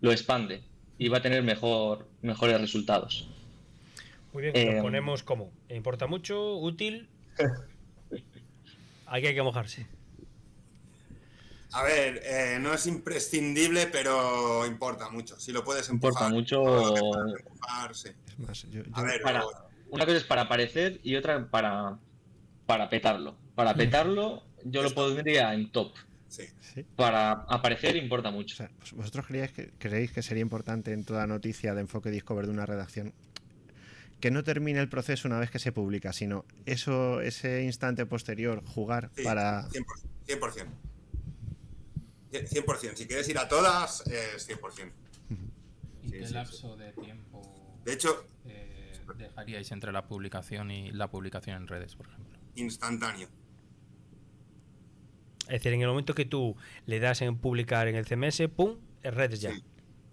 lo expande y va a tener mejores resultados. Muy bien, lo ponemos como importa mucho, útil. Aquí hay que mojarse. A ver, no es imprescindible, pero importa mucho. Si lo puedes empujar. Importa mucho. Empujar, sí. Es más, A ver, una cosa es para aparecer y otra para petarlo. Para petarlo yo lo pondría en top. Sí. Sí. Para aparecer importa O mucho. sea, ¿vosotros creéis que sería importante en toda noticia de enfoque Discover de una redacción que no termine el proceso una vez que se publica, sino ese instante posterior, jugar Sí, para... 100%. 100%. Si quieres ir a todas, es 100%. ¿Y Sí, qué sí, lapso de tiempo De hecho, dejaríais entre la publicación y la publicación en redes, por ejemplo? instantáneo. Es decir, en el momento que tú le das en publicar en el CMS, ¡pum!, en redes ya. Sí,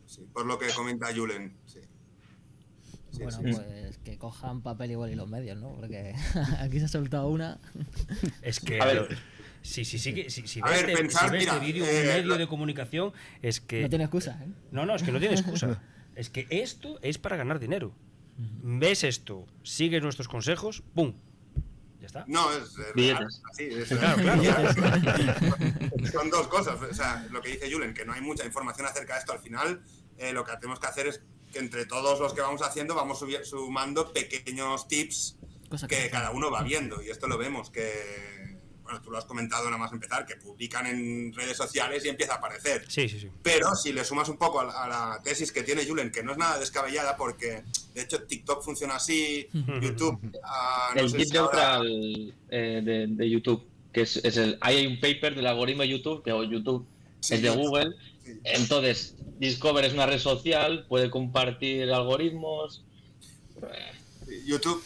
sí, por lo que comenta Julen. Sí. Sí, Bueno, sí. pues que cojan papel igual y los medios, ¿no? Porque aquí se ha soltado una. Es que A ver. si A ver, ves pensar, este mira, vídeo un medio de comunicación, es que No tiene excusa, ¿eh? no, es que no tiene excusa. Es que esto es para ganar dinero. Ves esto, sigues nuestros consejos, ¡pum! Ya está. No, es real, Billetes. así, es Claro, real. claro. Son dos cosas. O sea, lo que dice Julen, que no hay mucha información acerca de esto. Al final, lo que tenemos que hacer es que entre todos los que vamos haciendo vamos sumando pequeños tips Cosa que que cada uno va viendo. Y esto lo vemos, que, bueno, tú lo has comentado nada más empezar, que publican en redes sociales y empieza a aparecer. Sí, sí, sí. Pero si le sumas un poco a la tesis que tiene Julen, que no es nada descabellada, porque de hecho TikTok funciona así, YouTube... no El sé tip si ahora- de YouTube, que es ahí hay un paper del algoritmo de YouTube, que YouTube Sí, es de YouTube. Google. Sí. Entonces, Discover es una red social, puede compartir algoritmos. YouTube,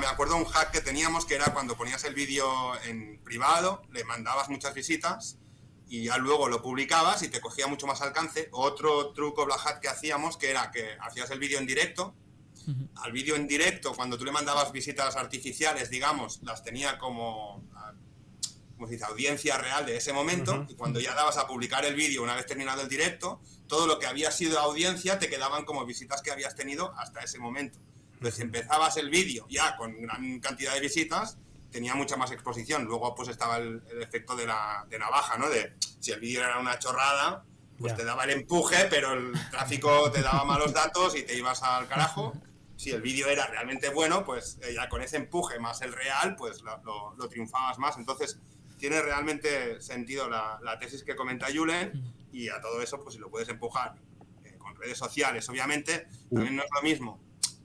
me acuerdo un hack que teníamos que era cuando ponías el vídeo en privado, le mandabas muchas visitas y ya luego lo publicabas y te cogía mucho más alcance. Otro truco black hat que hacíamos que era que hacías el vídeo en directo. Al vídeo en directo, cuando tú le mandabas visitas artificiales, digamos, las tenía como se dice, audiencia real de ese momento, y cuando ya dabas a publicar el vídeo una vez terminado el directo, todo lo que había sido audiencia te quedaban como visitas que habías tenido hasta ese momento. Entonces, si empezabas el vídeo ya con gran cantidad de visitas, tenía mucha más exposición. Luego, pues estaba el efecto de navaja, ¿no? De si el vídeo era una chorrada, pues Ya. te daba el empuje, pero el tráfico te daba malos datos y te ibas al carajo. Si el vídeo era realmente bueno, pues ya con ese empuje más el real, pues lo triunfabas más. Entonces, tiene realmente sentido la tesis que comenta Julen, y a todo eso, pues si lo puedes empujar con redes sociales, obviamente, también no es lo mismo.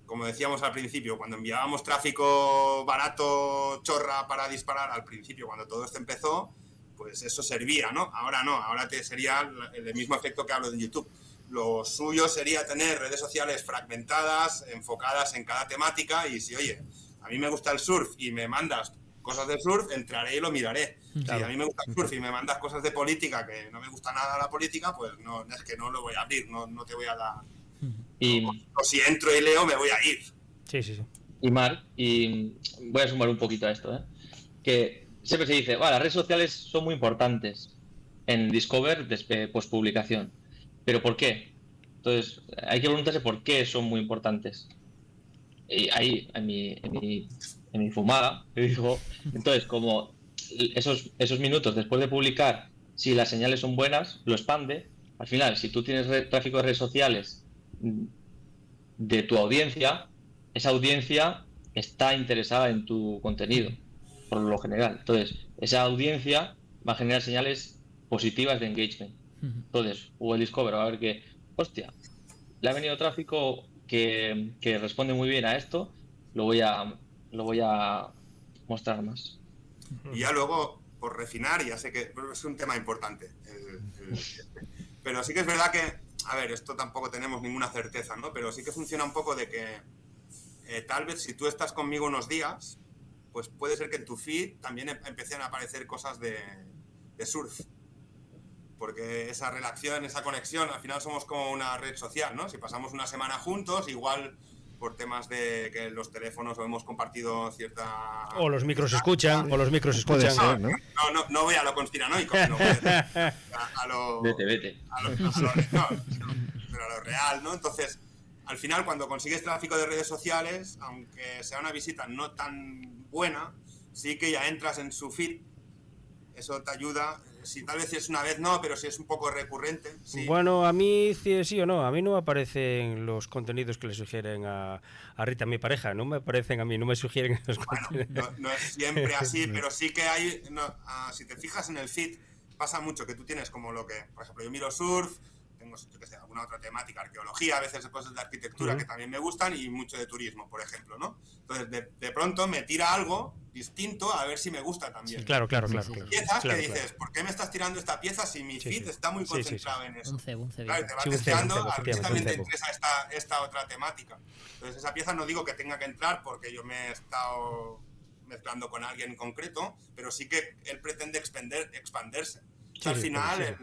Como decíamos al principio, cuando enviábamos tráfico barato, chorra para disparar al principio, cuando todo esto empezó, pues eso servía, ¿no? Ahora no, ahora sería el mismo efecto que hablo de YouTube. Lo suyo sería tener redes sociales fragmentadas, enfocadas en cada temática, y si, oye, a mí me gusta el surf y me mandas cosas de surf, entraré y lo miraré. Claro. Si a mí me gusta el surf y me mandas cosas de política, que no me gusta nada la política, pues no, es que no lo voy a abrir, no te voy a dar... Y, O si entro y leo, me voy a ir. Sí, sí, sí. y Marc, y voy a sumar un poquito a esto, que siempre se dice, las redes sociales son muy importantes en Discover postpublicación. ¿Pero por qué? Entonces, hay que preguntarse por qué son muy importantes. Y ahí, en mi fumada, te digo, entonces, como esos minutos después de publicar, si las señales son buenas, lo expande. Al final, si tú tienes tráfico de redes sociales de tu audiencia, esa audiencia está interesada en tu contenido, por lo general. Entonces, esa audiencia va a generar señales positivas de engagement. Entonces, Google Discover va a ver que, hostia, le ha venido tráfico que responde muy bien a esto, lo voy a mostrar más. Y ya luego, por refinar, ya sé que es un tema importante, pero sí que es verdad que, a ver, esto tampoco tenemos ninguna certeza, ¿no? Pero sí que funciona un poco de que tal vez si tú estás conmigo unos días, pues puede ser que en tu feed también empiecen a aparecer cosas de surf. Porque esa relación, esa conexión, al final somos como una red social, ¿no? Si pasamos una semana juntos, igual por temas de que los teléfonos o hemos compartido cierta... O los micros escuchan, Puede ser, ¿no? No voy a lo conspiranoico, no voy a lo... Vete. Pero a lo real, ¿no? Entonces, al final, cuando consigues tráfico de redes sociales, aunque sea una visita no tan buena, sí que ya entras en su feed. Eso te ayuda si tal vez es una vez no, pero si es un poco recurrente, sí. Bueno, a mí sí o no, a mí no me aparecen los contenidos que le sugieren a Rita, mi pareja, no me aparecen a mí, no me sugieren los contenidos. No es siempre así, pero sí que hay, si te fijas en el feed, pasa mucho que tú tienes como lo que, por ejemplo, yo miro surf, tengo, yo qué sé, alguna otra temática, arqueología, a veces cosas de arquitectura que también me gustan y mucho de turismo, por ejemplo, ¿no? Entonces, de pronto me tira algo distinto a ver si me gusta también. Sí, claro. Piezas que dices, ¿por qué me estás tirando esta pieza si mi feed está muy concentrado en eso? Un cebo. Claro, te va testeando, a ver si también te interesa esta otra temática. Entonces, esa pieza no digo que tenga que entrar porque yo me he estado mezclando con alguien en concreto, pero sí que él pretende expandirse. Al final,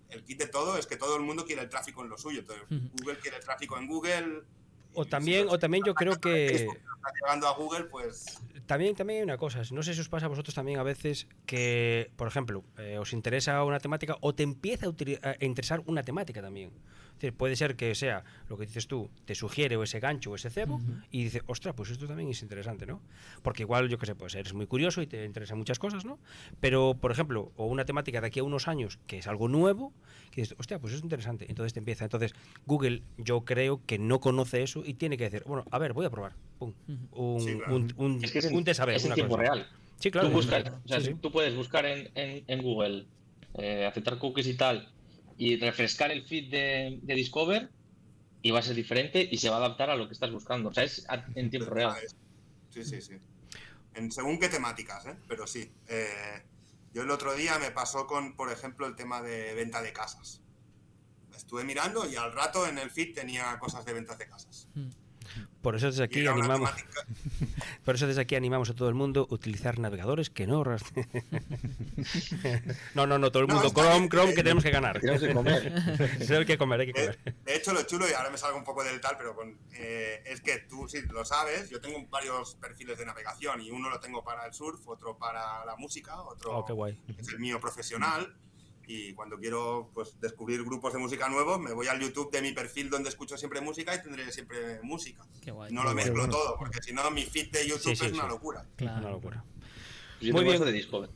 el kit de todo es que todo el mundo quiere el tráfico en lo suyo. Entonces, Google quiere el tráfico en Google. O también yo creo que está llevando a Google, pues también hay una cosa, no sé si os pasa a vosotros también a veces que, por ejemplo, os interesa una temática o te empieza a interesar una temática también. Es decir, puede ser que sea lo que dices tú, te sugiere o ese gancho o ese cebo y dices, ostras, pues esto también es interesante, ¿no? Porque igual, yo qué sé, pues eres muy curioso y te interesan muchas cosas, ¿no? Pero, por ejemplo, o una temática de aquí a unos años que es algo nuevo, que dices, hostia, pues es interesante. Entonces te empieza. Entonces, Google, yo creo que no conoce eso y tiene que decir, bueno, a ver, voy a probar. Pum. Un te saber. Es en tiempo real. Sí, claro. Tú puedes buscar en Google, aceptar cookies y tal, y refrescar el feed de Discover y va a ser diferente y se va a adaptar a lo que estás buscando. O sea, es en tiempo real. Sí. Según qué temáticas, pero sí. Yo el otro día me pasó con, por ejemplo, el tema de venta de casas. Estuve mirando y al rato en el feed tenía cosas de ventas de casas. Por eso desde aquí animamos a todo el mundo a utilizar navegadores que no rastren. No, todo el mundo. Chrome, que tenemos que ganar. Tenemos que comer. Hay que comer. De hecho, lo chulo, y ahora me salgo un poco del tal, pero es que tú, si lo sabes, yo tengo varios perfiles de navegación y uno lo tengo para el surf, otro para la música, otro qué guay. Es el mío profesional. Y cuando quiero pues descubrir grupos de música nuevos, me voy al YouTube de mi perfil donde escucho siempre música y tendré siempre música. Qué guay. No lo mezclo todo, porque si no mi feed de YouTube es una locura. Claro. Una locura. Yo Muy bien. De Discover.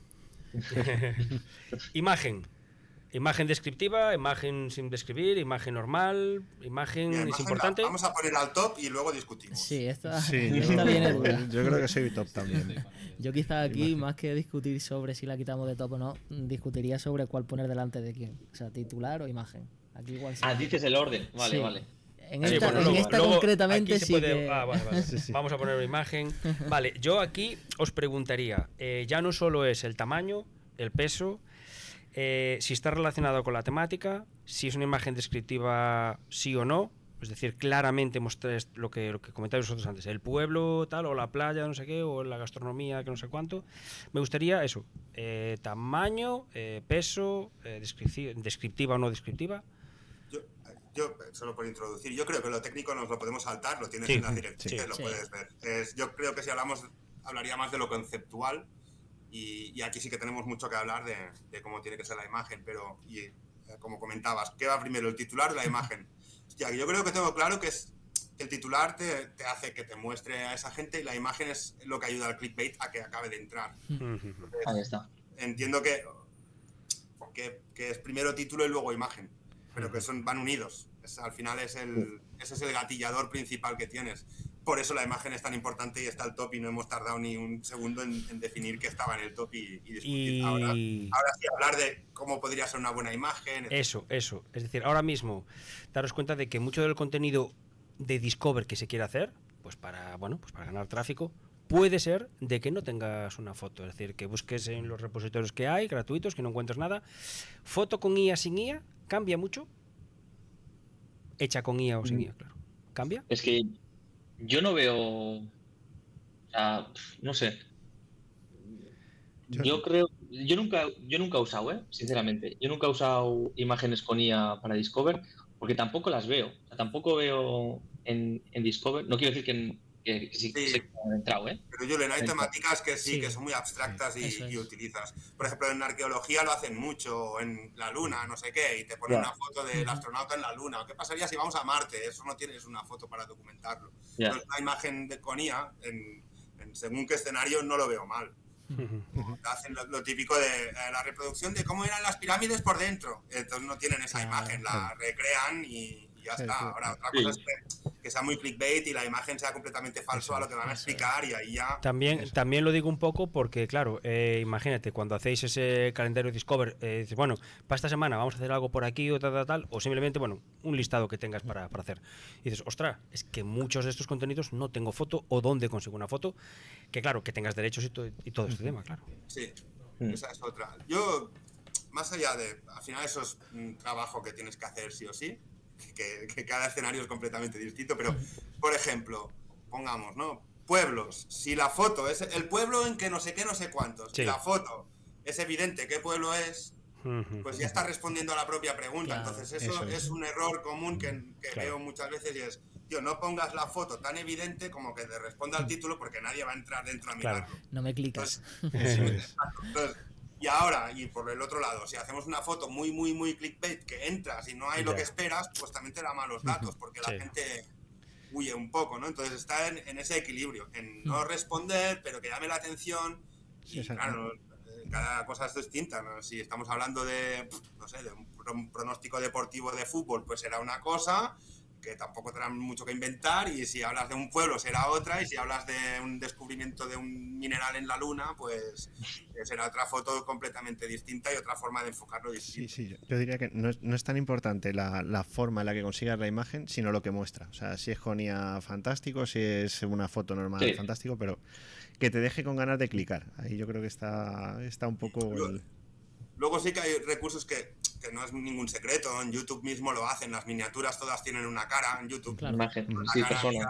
Imagen descriptiva, imagen sin describir, imagen normal, imagen Bien, es importante. Vamos a poner al top y luego discutimos. Sí, esta yo, viene dura. Yo creo que soy top también. Yo quizá aquí, más que discutir sobre si la quitamos de top o no, discutiría sobre cuál poner delante de quién. O sea, titular o imagen. Aquí igual sí. Dices el orden. Vale, Sí. vale. En esta concretamente aquí se sí puede... que... Vale. Vamos a poner una imagen. Vale, yo aquí os preguntaría, ya no solo es el tamaño, el peso, si está relacionado con la temática, si es una imagen descriptiva sí o no, es decir, claramente mostrar lo que comentáis vosotros antes, el pueblo tal, o la playa, no sé qué, o la gastronomía, que no sé cuánto. Me gustaría eso, tamaño, peso, descriptiva o no descriptiva. Yo, solo por introducir, yo creo que lo técnico nos lo podemos saltar, lo tienes en las directrices, lo puedes ver. Yo creo que si hablaría más de lo conceptual y aquí sí que tenemos mucho que hablar de cómo tiene que ser la imagen, pero como comentabas, ¿qué va primero, el titular o la imagen? Hostia, yo creo que tengo claro que el titular te hace que te muestre a esa gente y la imagen es lo que ayuda al clickbait a que acabe de entrar. Entonces, Ahí está. entiendo que es primero título y luego imagen, pero que van unidos. Al final ese es el gatillador principal que tienes. Por eso la imagen es tan importante y está al top y no hemos tardado ni un segundo en definir que estaba en el top y discutir. Ahora sí hablar de cómo podría ser una buena imagen. Eso. Es decir, ahora mismo daros cuenta de que mucho del contenido de Discover que se quiere hacer, pues para ganar tráfico, puede ser de que no tengas una foto. Es decir, que busques en los repositorios que hay, gratuitos, que no encuentres nada. Foto con IA, sin IA, ¿cambia mucho? Hecha con IA o sin IA, claro. ¿Cambia? Es que yo no veo... O sea, no sé. Yo creo... Yo nunca he usado, sinceramente. Yo nunca he usado imágenes con IA para Discover porque tampoco las veo. O sea, tampoco veo en Discover... No quiero decir que sí que han entrado, Pero Julen, hay temáticas que que son muy abstractas y utilizas. Por ejemplo, en arqueología lo hacen mucho, en la Luna, no sé qué, y te ponen una foto del astronauta en la Luna. ¿Qué pasaría si vamos a Marte? Eso no tienes una foto para documentarlo. Entonces, la imagen con IA, según qué escenario, no lo veo mal. Hacen lo típico de la reproducción de cómo eran las pirámides por dentro. Entonces no tienen esa imagen, la recrean y ya está. Ahora, otra cosa es que sea muy clickbait y la imagen sea completamente falso a lo que van a explicar y ahí ya... También lo digo un poco porque, claro, imagínate, cuando hacéis ese calendario Discover, dices, bueno, para esta semana vamos a hacer algo por aquí o tal, o simplemente, bueno, un listado que tengas para hacer. Y dices, ostras, es que muchos de estos contenidos no tengo foto o dónde consigo una foto, que claro, que tengas derechos y todo este tema, claro. Sí, esa es otra. Yo, más allá de, al final eso es un trabajo que tienes que hacer sí o sí, que cada escenario es completamente distinto, pero, por ejemplo, pongamos, ¿no? Pueblos, si la foto es el pueblo en que no sé qué, no sé cuántos, Sí. y la foto es evidente qué pueblo es, pues ya está respondiendo a la propia pregunta. Claro, Entonces eso es un error común que veo muchas veces y es, tío, no pongas la foto tan evidente como que te responda al título porque nadie va a entrar dentro a Claro. mirarlo. No me clicas. Entonces, y ahora, y por el otro lado, si hacemos una foto muy, muy, muy clickbait que entras y no hay lo que esperas, pues también te da malos datos, porque la gente huye un poco, ¿no? Entonces está en ese equilibrio, en no responder, pero que llame la atención. Y claro, cada cosa es distinta, ¿no? Si estamos hablando de, no sé, de un pronóstico deportivo de fútbol, pues será una cosa que tampoco tendrán mucho que inventar, y si hablas de un pueblo será otra, y si hablas de un descubrimiento de un mineral en la luna, pues será otra foto completamente distinta y otra forma de enfocarlo distinta. Sí, yo diría que no es tan importante la forma en la que consigas la imagen, sino lo que muestra. O sea, si es con IA fantástico, si es una foto normal fantástico, pero que te deje con ganas de clicar. Ahí yo creo que está un poco... Luego sí que hay recursos que no es ningún secreto, en YouTube mismo lo hacen, las miniaturas todas tienen una cara en YouTube. Claro. Imagen, La sí, cara, persona.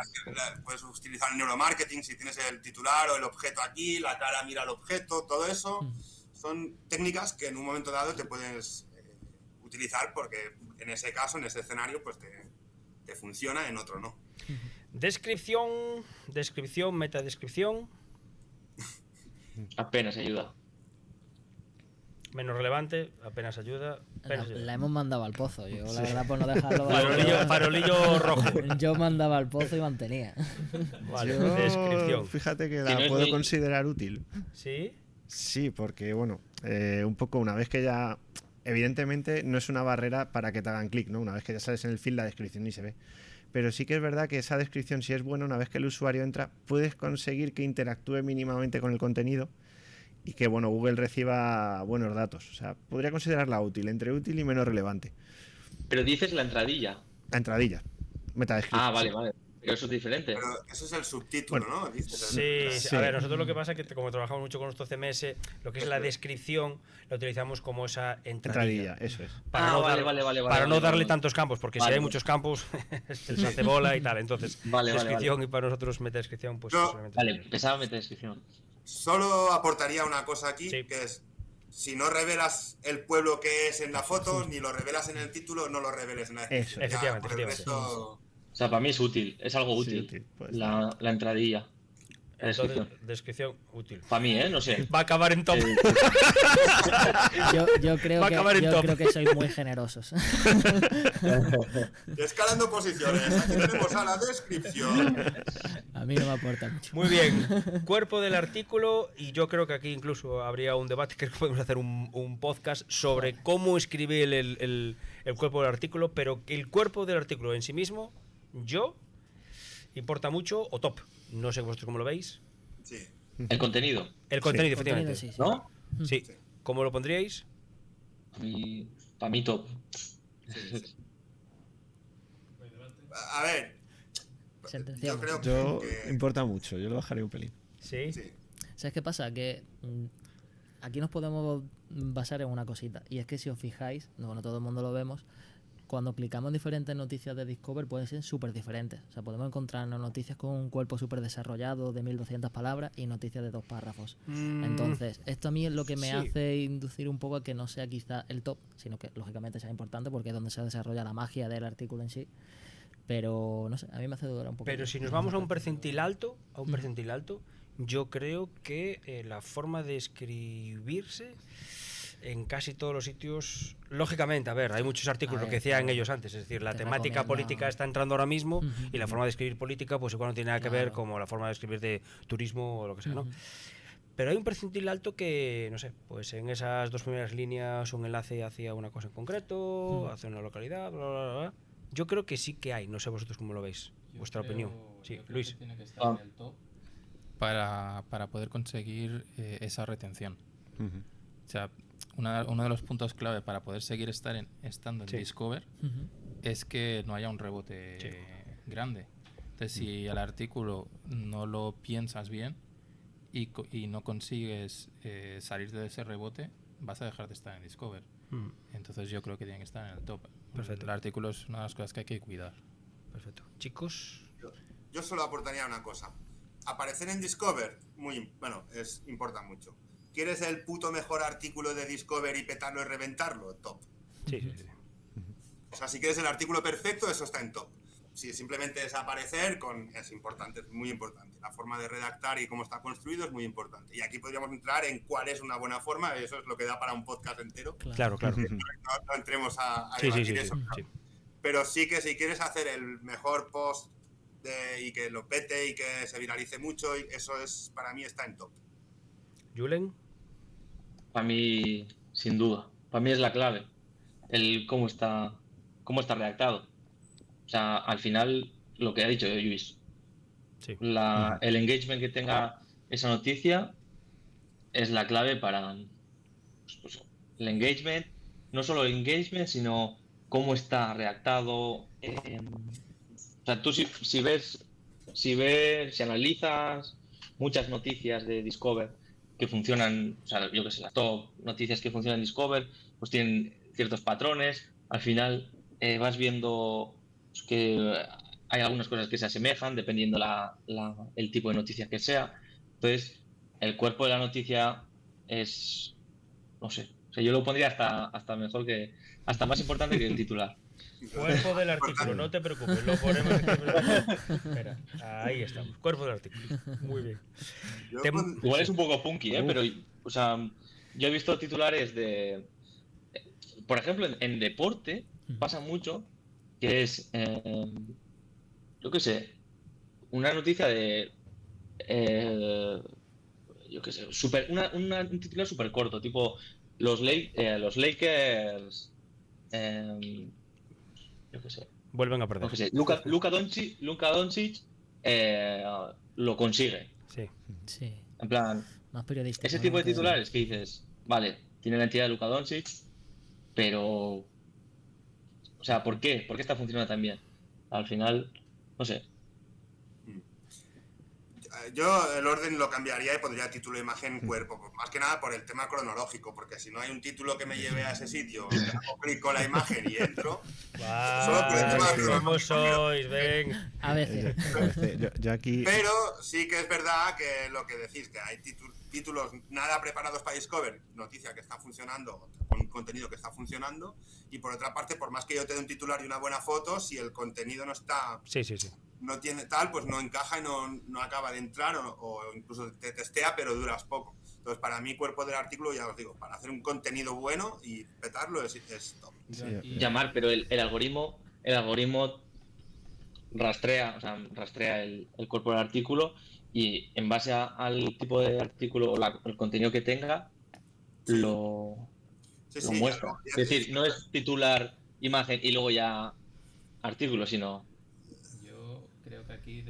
puedes utilizar el neuromarketing, si tienes el titular o el objeto aquí, la cara mira el objeto, todo eso son técnicas que en un momento dado te puedes utilizar porque en ese caso, en ese escenario, pues te funciona, en otro no. Descripción, metadescripción, Apenas ayuda. menos relevante, apenas ayuda. La hemos mandado al pozo. Yo, la verdad, por no dejarlo. Farolillo rojo. Yo mandaba al pozo y mantenía. Vale, Yo, descripción. fíjate que Si la no es puedo muy- considerar útil. ¿Sí? Sí, porque bueno, un poco una vez que ya, evidentemente no es una barrera para que te hagan clic, ¿no? Una vez que ya sales en el feed, la descripción ni se ve. Pero sí que es verdad que esa descripción, si es buena, una vez que el usuario entra, puedes conseguir que interactúe mínimamente con el contenido y que, bueno, Google reciba buenos datos. O sea, podría considerarla útil, entre útil y menos relevante. Pero dices la entradilla. La entradilla, metadescripción. Ah, vale. Pero eso es diferente. Pero eso es el subtítulo, ¿no? Dices, Sí. A ver, nosotros lo que pasa es que como trabajamos mucho con nuestro CMS, lo que es la descripción la utilizamos como esa entradilla. Entradilla, eso es. Para no darle tantos campos, porque si hay muchos campos se les hace bola y tal. Entonces, descripción y para nosotros metadescripción, pues solamente. Vale, pesaba metadescripción. Solo aportaría una cosa aquí, Sí. que es, si no revelas el pueblo que es en la foto, ni lo revelas en el título, no lo reveles en la descripción. Eso. Ya, Efectivamente, por el efectivamente. resto- O sea, para mí es útil, es algo Sí, útil. útil, pues. La entradilla. La descripción. Entonces, descripción útil. Para mí, no sé. Va a acabar en top. Yo creo Va a acabar en top. que sois muy generosos. Escalando posiciones, aquí tenemos a la descripción. A mí no me aporta mucho. Muy bien. Cuerpo del artículo, y yo creo que aquí incluso habría un debate, creo que podemos hacer un podcast sobre cómo escribir el cuerpo del artículo, pero que el cuerpo del artículo en sí mismo, importa mucho o top. No sé vosotros cómo lo veis. Sí. El contenido, El contenido, Contenido, efectivamente. sí, sí. ¿no? Sí. ¿Cómo lo pondríais? Para mí top. A ver, yo Sentenciamos. creo Yo que... importa mucho, yo lo bajaré un pelín. Sí. Sí. ¿Sabes qué pasa? Que aquí nos podemos basar en una cosita. Y es que si os fijáis, bueno, todo el mundo lo vemos, cuando clicamos en diferentes noticias de Discover pueden ser súper diferentes. O sea, podemos encontrarnos noticias con un cuerpo súper desarrollado de 1200 palabras y noticias de 2 párrafos. Entonces, esto a mí es lo que me hace inducir un poco a que no sea quizá el top, sino que lógicamente sea importante porque es donde se desarrolla la magia del artículo en sí. Pero no sé, a mí me hace dudar un poco. Pero si nos vamos a un percentil alto, yo creo que la forma de escribirse en casi todos los sitios, lógicamente, a ver, hay muchos artículos, A lo ver, que decían claro. ellos antes, es decir, la Te temática recomienda- política está entrando ahora mismo y la forma de escribir política pues igual no tiene nada que ver Claro. como la forma de escribir de turismo o lo que sea, ¿no? Pero hay un percentil alto que, no sé, pues en esas 2 primeras líneas un enlace hacia una cosa en concreto, hacia una localidad, bla, bla, bla. Yo creo que sí que hay, no sé vosotros cómo lo veis, vuestra opinión. Sí, yo creo Luis. que tiene que estar en el top para poder conseguir esa retención. O sea, uno de los puntos clave para poder seguir estando en Sí. Discover es que no haya un rebote grande. Entonces, si el artículo no lo piensas bien y no consigues salir de ese rebote, vas a dejar de estar en Discover. Entonces yo creo que tiene que estar en el top. Perfecto. El artículo es una de las cosas que hay que cuidar. Perfecto. Chicos, Yo solo aportaría una cosa. Aparecer en Discover, importa mucho. ¿Quieres el puto mejor artículo de Discover y petarlo y reventarlo? Top. sí, sí, sí. O sea, si quieres el artículo perfecto, eso está en top. Si simplemente es aparecer, es importante, es muy importante. La forma de redactar y cómo está construido es muy importante. Y aquí podríamos entrar en cuál es una buena forma, eso es lo que da para un podcast entero. Claro, claro. No entremos a Sí, sí, debatir sí, eso. sí. Pero sí que si quieres hacer el mejor post y que lo pete y que se viralice mucho, eso es, para mí está en top. Julen, Para mí, sin duda. Para mí es la clave. El cómo está redactado. O sea, al final, lo que ha dicho Luis, sí. el engagement que tenga esa noticia es la clave para pues, el engagement. No solo el engagement, sino cómo está redactado. O sea, tú si analizas muchas noticias de Discover que funcionan, o sea, yo que sé, las top noticias que funcionan en Discover, pues tienen ciertos patrones. Al final vas viendo pues, que hay algunas cosas que se asemejan dependiendo el tipo de noticia que sea. Entonces, el cuerpo de la noticia es, no sé, o sea, yo lo pondría hasta mejor hasta más importante que el titular. Cuerpo del artículo, no te preocupes, lo ponemos aquí. Espera, ahí estamos, cuerpo del artículo. Muy bien. Yo Te- con- Igual es un poco funky, pero, o sea, yo he visto titulares por ejemplo, en deporte pasa mucho que es, yo qué sé, una noticia de, yo qué sé, un titular súper corto, tipo los Lakers, yo qué sé, Vuelven a no perder. qué sé, Luka Doncic lo consigue. Sí. Sí, En plan, más periodístico. ese ¿no? tipo de Que- titulares que dices, vale, tiene la entidad de Luka Doncic, pero, o sea, ¿por qué? ¿Por qué está funcionando tan bien? Al final, no sé. Yo el orden lo cambiaría y pondría título, imagen, cuerpo. Pues más que nada por el tema cronológico, porque si no hay un título que me lleve a ese sitio, hago clic con la imagen y entro. Solo por el tema Vale, cronológico. ¿cómo sois? Ven. A veces. Yo aquí. Pero sí que es verdad que lo que decís, que hay títulos nada preparados para Discover, noticia que está funcionando, con contenido que está funcionando, y por otra parte, por más que yo te dé un titular y una buena foto, si el contenido no está, Sí, sí, sí. no tiene tal, pues no encaja y no acaba de entrar, o incluso te testea, pero duras poco. Entonces, para mí, cuerpo del artículo, ya os digo, para hacer un contenido bueno y petarlo es top. Llamar, pero el algoritmo rastrea el cuerpo del artículo y en base al tipo de artículo o el contenido que tenga, lo muestra. Ya Es decir, no es titular, imagen y luego ya artículo, sino... Yo creo que aquí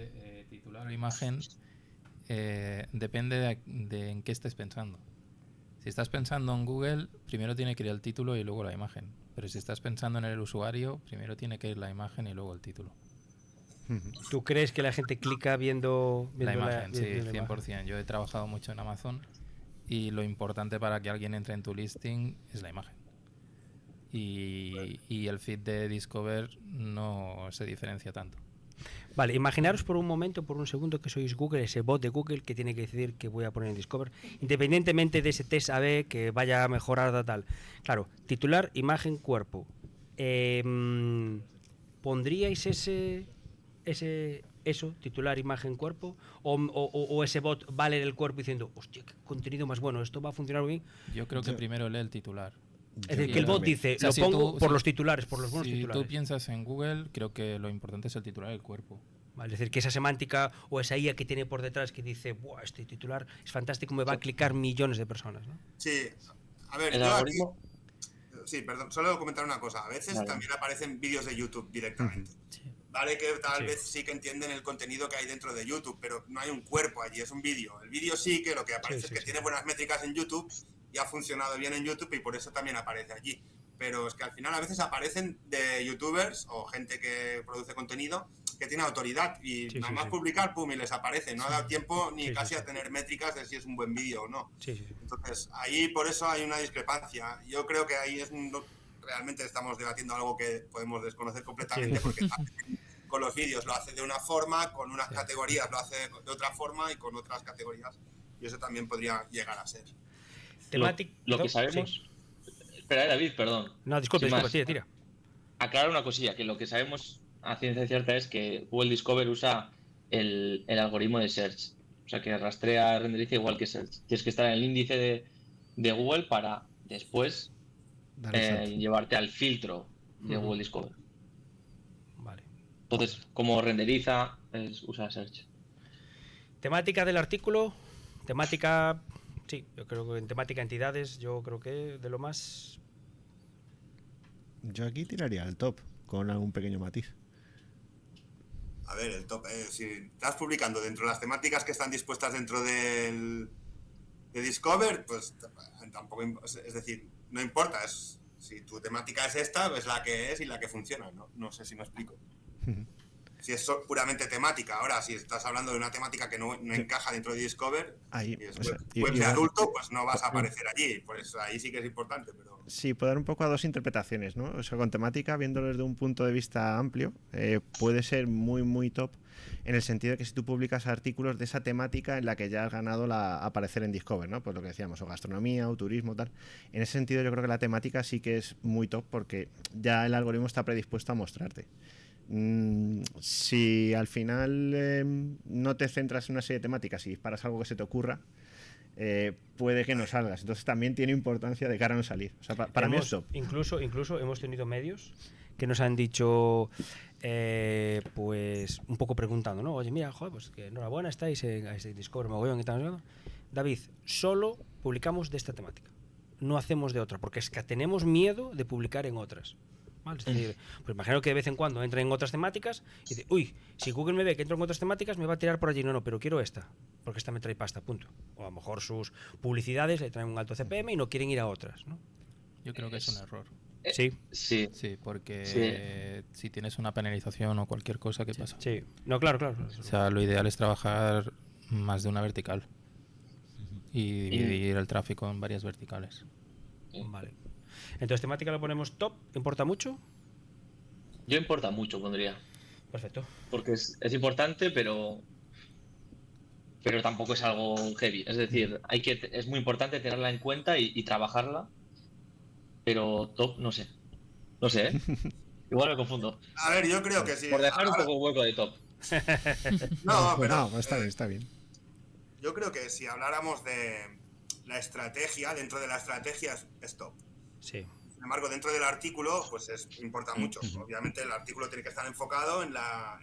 titular o imagen depende de en qué estés pensando. Si estás pensando en Google, primero tiene que ir el título y luego la imagen. Pero si estás pensando en el usuario, primero tiene que ir la imagen y luego el título. ¿Tú crees que la gente clica viendo La imagen, sí, viendo la 100%. imagen? Yo he trabajado mucho en Amazon y lo importante para que alguien entre en tu listing es la imagen. Y el feed de Discover no se diferencia tanto. Vale, imaginaros por un momento, por un segundo, que sois Google, ese bot de Google que tiene que decidir que voy a poner en Discover, independientemente de ese test AB que vaya a mejorar tal. Claro, titular, imagen, cuerpo. ¿Pondríais eso, titular, imagen, cuerpo? ¿O ese bot va a leer el cuerpo diciendo, hostia, qué contenido más bueno, esto va a funcionar bien? Yo creo que primero lee el titular. Es decir, que el bot dice, O sea, lo si pongo tú- por si- los titulares, por los buenos Si titulares. tú piensas en Google, creo que lo importante es el titular y el cuerpo. ¿Vale? Es decir, que esa semántica o esa IA que tiene por detrás que dice, ¡buah, este titular es fantástico, me va a clicar millones de personas, ¿no? Sí, a ver, El yo algoritmo. sí, perdón, solo comentar una cosa. A veces Vale. también aparecen vídeos de YouTube directamente. Sí. Vale, que tal Sí. vez sí que entienden el contenido que hay dentro de YouTube, pero no hay un cuerpo allí, es un vídeo. El vídeo sí que lo que aparece Sí, es que sí. tiene buenas métricas en YouTube y ha funcionado bien en YouTube y por eso también aparece allí. Pero es que al final a veces aparecen de youtubers o gente que produce contenido que tiene autoridad y Sí, nada sí, más sí. publicar, pum, y les aparece. No ha dado tiempo ni Sí, sí, casi sí. a tener métricas de si es un buen vídeo o no. Sí, sí, sí. Entonces, ahí por eso hay una discrepancia. Yo creo que ahí realmente estamos debatiendo algo que podemos desconocer completamente Sí. porque con los vídeos lo hace de una forma, con unas categorías lo hace de otra forma y con otras categorías. Y eso también podría llegar a ser. Lo que sabemos. Sí. Espera, David, perdón. No, disculpe, Sin más, tira. aclarar una cosilla, que lo que sabemos a ciencia cierta es que Google Discover usa el algoritmo de Search. O sea, que rastrea, renderiza igual que Search. Tienes que estar en el índice de Google para después Dale salto. llevarte al filtro de Ujú. Google Discover. Vale. Entonces, como renderiza, usa Search. Temática del artículo, temática, sí, yo creo que en temática entidades, yo creo que de lo más... Yo aquí tiraría el top con algún pequeño matiz. A ver, el top, si estás publicando dentro de las temáticas que están dispuestas dentro de Discover, pues tampoco, es decir, no importa, si tu temática es esta, es la que es y la que funciona, no sé si me explico. Si es puramente temática, ahora si estás hablando de una temática que no encaja dentro de Discover Ahí, y es o sea, web de igual- adulto, pues no vas a aparecer allí, por eso ahí sí que es importante, pero... Sí, puede dar un poco a dos interpretaciones, ¿no? O sea, con temática, viéndolo desde un punto de vista amplio, puede ser muy, muy top en el sentido de que si tú publicas artículos de esa temática en la que ya has ganado aparecer en Discover, ¿no? Pues lo que decíamos, o gastronomía, o turismo, tal. En ese sentido yo creo que la temática sí que es muy top porque ya el algoritmo está predispuesto a mostrarte. Si al final no te centras en una serie de temáticas y disparas algo que se te ocurra, puede que no salgas. Entonces también tiene importancia de cara a no salir. O sea, para mí es top. Incluso hemos tenido medios que nos han dicho, pues un poco preguntando, ¿no? Oye, mira, joder, pues que enhorabuena, estáis en Discover, mogollón y tal. David, solo publicamos de esta temática. No hacemos de otra, porque es que tenemos miedo de publicar en otras. ¿Vale? Es decir, pues imagino que de vez en cuando entra en otras temáticas y dice, uy, si Google me ve que entro en otras temáticas, me va a tirar por allí. No, pero quiero esta, porque esta me trae pasta, punto. O a lo mejor sus publicidades le traen un alto CPM y no quieren ir a otras, ¿no? Yo creo que es un error. Sí, Sí. Sí, porque si tienes una penalización o cualquier cosa, ¿qué pasa? sí. No, claro. O sea, lo ideal es trabajar más de una vertical y dividir el tráfico en varias verticales. Vale. Entonces, temática lo ponemos top, ¿importa mucho? Yo importa mucho, pondría. Perfecto. Porque es importante, pero tampoco es algo heavy. Es decir, es muy importante tenerla en cuenta y trabajarla, pero top, no sé. No sé, ¿eh? Igual me confundo. A ver, yo creo que sí. Por dejar un Ahora- poco hueco de top. No, pero... No, está bien, está bien. Yo creo que si habláramos de la estrategia, dentro de la estrategia es top. Sí. Sin embargo, dentro del artículo, pues importa mucho. Obviamente el artículo tiene que estar enfocado en la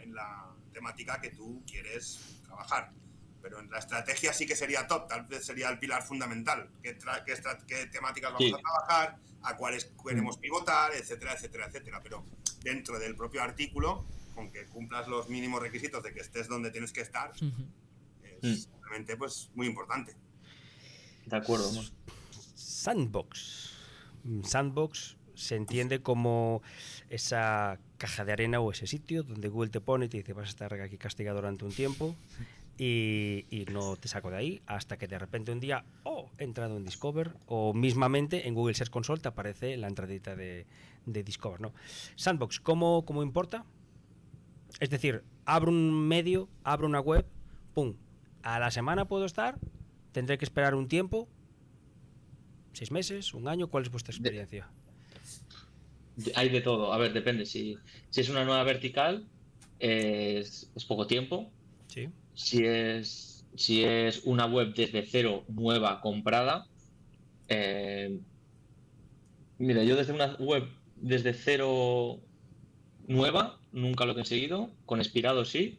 temática que tú quieres trabajar. Pero en la estrategia sí que sería top, tal vez sería el pilar fundamental. ¿Qué temáticas vamos Sí. a trabajar? ¿A cuáles queremos pivotar? Etcétera, etcétera, etcétera. Pero dentro del propio artículo, con que cumplas los mínimos requisitos de que estés donde tienes que estar, es realmente pues, muy importante. De acuerdo. ¿no? Sandbox. Sandbox se entiende como esa caja de arena o ese sitio donde Google te pone y te dice vas a estar aquí castigado durante un tiempo y no te saco de ahí hasta que de repente un día he entrado en Discover o mismamente en Google Search Console te aparece la entradita de Discover, ¿no? Sandbox, ¿cómo importa? Es decir, abro un medio, abro una web, pum, a la semana puedo estar, tendré que esperar un tiempo, 6 meses, un año, ¿cuál es vuestra experiencia? Hay de todo. A ver, depende. Si es una nueva vertical, es poco tiempo. Sí. Si es una web desde cero, nueva, comprada. Mira, yo desde una web desde cero nueva, nunca lo he conseguido. Con expirado sí.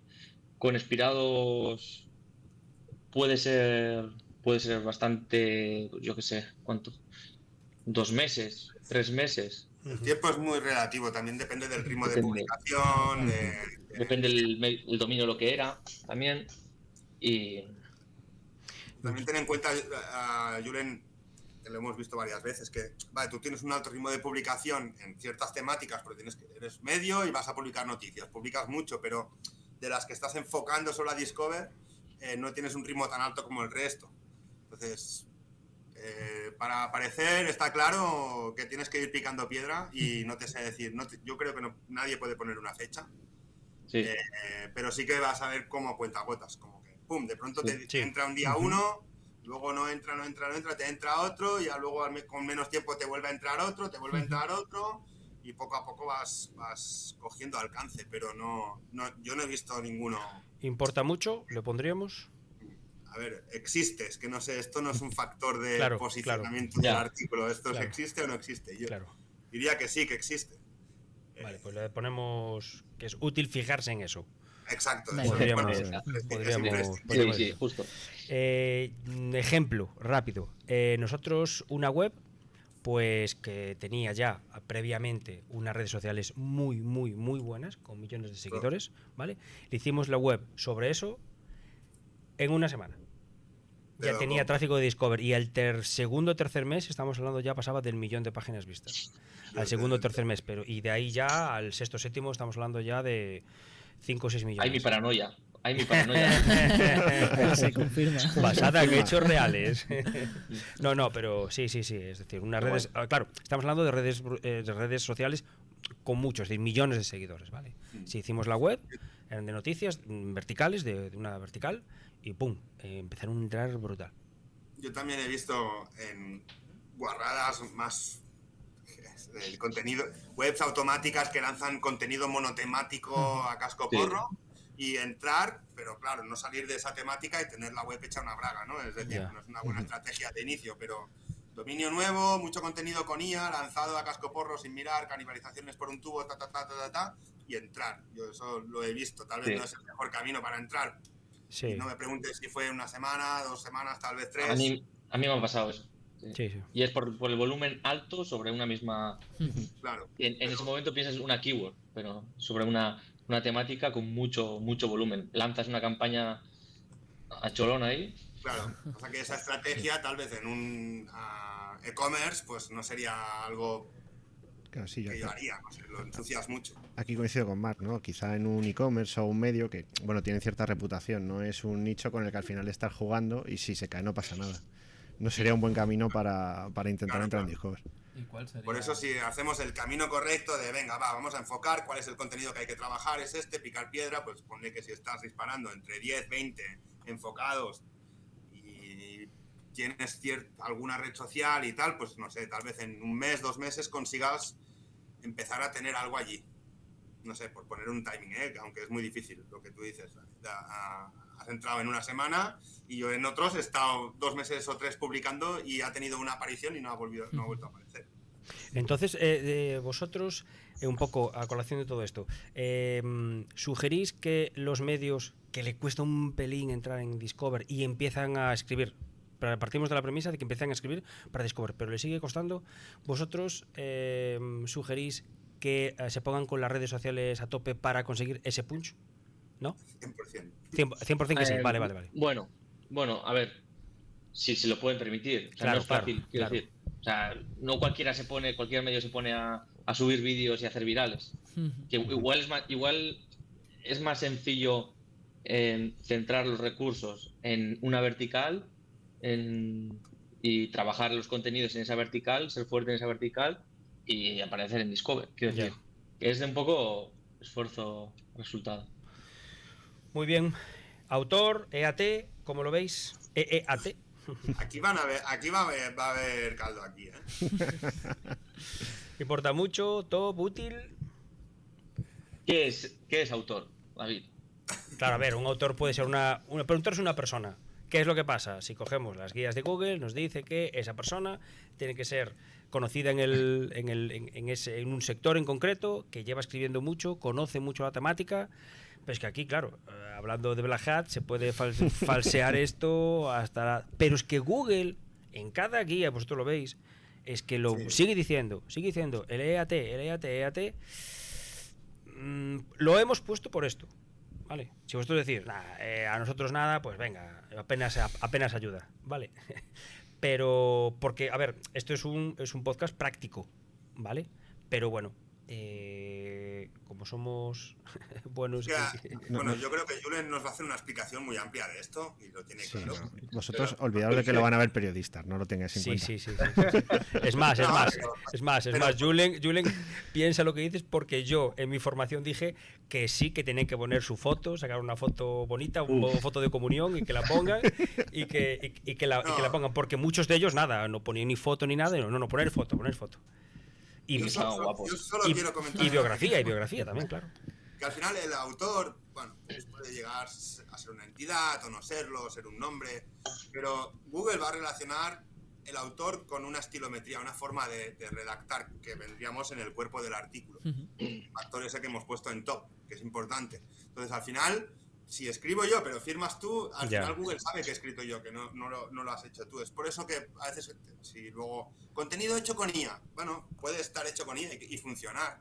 con expirados puede ser bastante, yo qué sé, ¿cuánto? 2 meses, 3 meses. El tiempo es muy relativo, también depende del ritmo de Depende. publicación. Depende el dominio lo que era también. Y También ten en cuenta, Julen, que lo hemos visto varias veces, que vale, tú tienes un alto ritmo de publicación en ciertas temáticas, porque eres medio y vas a publicar noticias, publicas mucho, pero de las que estás enfocando solo a Discover, no tienes un ritmo tan alto como el resto. Entonces, para aparecer está claro que tienes que ir picando piedra y no te sé decir, yo creo que nadie puede poner una fecha, sí, pero sí que vas a ver cómo cuentagotas, como que pum, de pronto te Sí. entra un día uno, luego no entra, te entra otro, y ya luego con menos tiempo te vuelve a entrar otro, y poco a poco vas cogiendo alcance, pero yo no he visto ninguno. ¿Importa mucho? ¿Le pondríamos? A ver, existe, es que no sé, esto no es un factor de Claro, posicionamiento claro. del artículo, esto Claro. existe o no existe. Yo Claro. diría que sí, que existe. Vale, pues le ponemos que es útil fijarse en eso. Exacto. Venga. eso, Podríamos- bueno, podríamos- sí, podríamos sí, decir. justo. Ejemplo, rápido. Nosotros, una web, pues que tenía ya previamente unas redes sociales muy, muy, muy buenas, con millones de seguidores, ¿vale? Le hicimos la web sobre eso en una semana. Ya Pero tenía ¿cómo? tráfico de Discover y al segundo o tercer mes, estamos hablando, ya pasaba del 1.000.000 de páginas vistas. Al segundo o tercer mes, pero y de ahí ya al sexto o séptimo estamos hablando ya de 5 o 6 millones. Hay mi paranoia. Se confirma. Basada en hechos reales. No, pero sí. Es decir, unas Qué redes. Claro, estamos hablando de redes sociales con muchos, de millones de seguidores, ¿vale? Si hicimos la web, eran de noticias verticales, de una vertical, y ¡pum! Empezaron a entrar brutal. Yo también he visto en guarradas más el contenido, webs automáticas que lanzan contenido monotemático a casco porro y entrar, pero claro, no salir de esa temática y tener la web hecha una braga, ¿no? Es decir, Ya. no es una buena estrategia de inicio, pero dominio nuevo, mucho contenido con IA, lanzado a casco porro sin mirar, canibalizaciones por un tubo, y entrar. Yo eso lo he visto, tal vez Sí. no es el mejor camino para entrar. Sí, Y no me preguntes si fue una semana, 2 semanas, tal vez 3. A mí me ha pasado eso. sí. Y es por el volumen alto sobre una misma. Claro. En ese momento piensas una keyword, pero sobre una temática con mucho volumen. Lanzas una campaña a cholón ahí. Claro, o sea que esa estrategia tal vez en un e-commerce pues no sería algo Claro, sí, que yo haría, no sé, lo ensucias mucho. aquí coincido con Marc, ¿no? Quizá en un e-commerce o un medio que, bueno, tiene cierta reputación, no es un nicho con el que al final estás jugando y si se cae no pasa nada. No sería un buen camino para intentar Claro, entrar en claro. Discover. ¿Y cuál sería? Por eso si hacemos el camino correcto de venga, vamos a enfocar cuál es el contenido que hay que trabajar, es picar piedra, pues ponle que si estás disparando entre 10, 20 enfocados y tienes alguna red social y tal, pues no sé, tal vez en un mes, 2 meses consigas empezar a tener algo allí. No sé, por poner un timing, aunque es muy difícil lo que tú dices. Has entrado en una semana y yo en otros he estado 2 meses o 3 publicando y ha tenido una aparición y no ha vuelto a aparecer. Entonces, vosotros, un poco a colación de todo esto, ¿sugerís que los medios que le cuesta un pelín entrar en Discover y empiezan a escribir, partimos de la premisa de que empiezan a escribir para Discover, pero le sigue costando, vosotros sugerís que se pongan con las redes sociales a tope para conseguir ese punch? ¿No? 100%. 100% que sí, vale. Bueno, a ver, si se lo pueden permitir. O sea, Claro, no es fácil, claro, quiero claro. decir. O sea, no cualquier medio se pone a subir vídeos y a hacer virales. Que igual es más sencillo centrar los recursos en una vertical y trabajar los contenidos en esa vertical, ser fuerte en esa vertical y aparecer en Discover. Quiero Ya. decir, que es de un poco esfuerzo-resultado. Muy bien. Autor, EAT, ¿cómo lo veis? EEAT. Aquí va a haber caldo aquí, ¿Importa mucho? ¿Top? ¿Útil? ¿Qué es autor, David? Claro, a ver, un autor puede ser pero un autor es una persona. ¿Qué es lo que pasa? Si cogemos las guías de Google, nos dice que esa persona tiene que ser conocida en un sector en concreto, que lleva escribiendo mucho, conoce mucho la temática. Pero es que aquí, claro, hablando de Black Hat, se puede falsear esto pero es que Google, en cada guía, vosotros lo veis, es que lo sigue diciendo, el EAT. Lo hemos puesto por esto, ¿vale? Si vosotros decís, a nosotros nada, pues venga, apenas ayuda, ¿vale? Pero, porque, a ver, esto es un podcast práctico, ¿vale? Pero bueno, como somos buenos... Bueno, yo creo que Julen nos va a hacer una explicación muy amplia de esto y lo tiene claro. No. Vosotros olvidaos de que lo van a ver periodistas, no lo tengáis en cuenta. Sí. Es más, Julen piensa lo que dices, porque yo en mi formación dije que sí, que tienen que poner su foto, sacar una foto bonita, una foto de comunión y que la pongan y que la pongan, porque muchos de ellos nada, no ponían ni foto ni nada, no, poner foto. Yo solo quiero comentar. Y biografía también, claro. Que al final el autor, bueno, pues puede llegar a ser una entidad o no serlo, ser un nombre, pero Google va a relacionar el autor con una estilometría, una forma de redactar que vendríamos en el cuerpo del artículo. Factor ese que hemos puesto en top, que es importante. Entonces, al final, si escribo yo, pero firmas tú, al final Google sabe que he escrito yo, que no lo has hecho tú. Es por eso que a veces, si luego, contenido hecho con IA, bueno, puede estar hecho con IA y funcionar,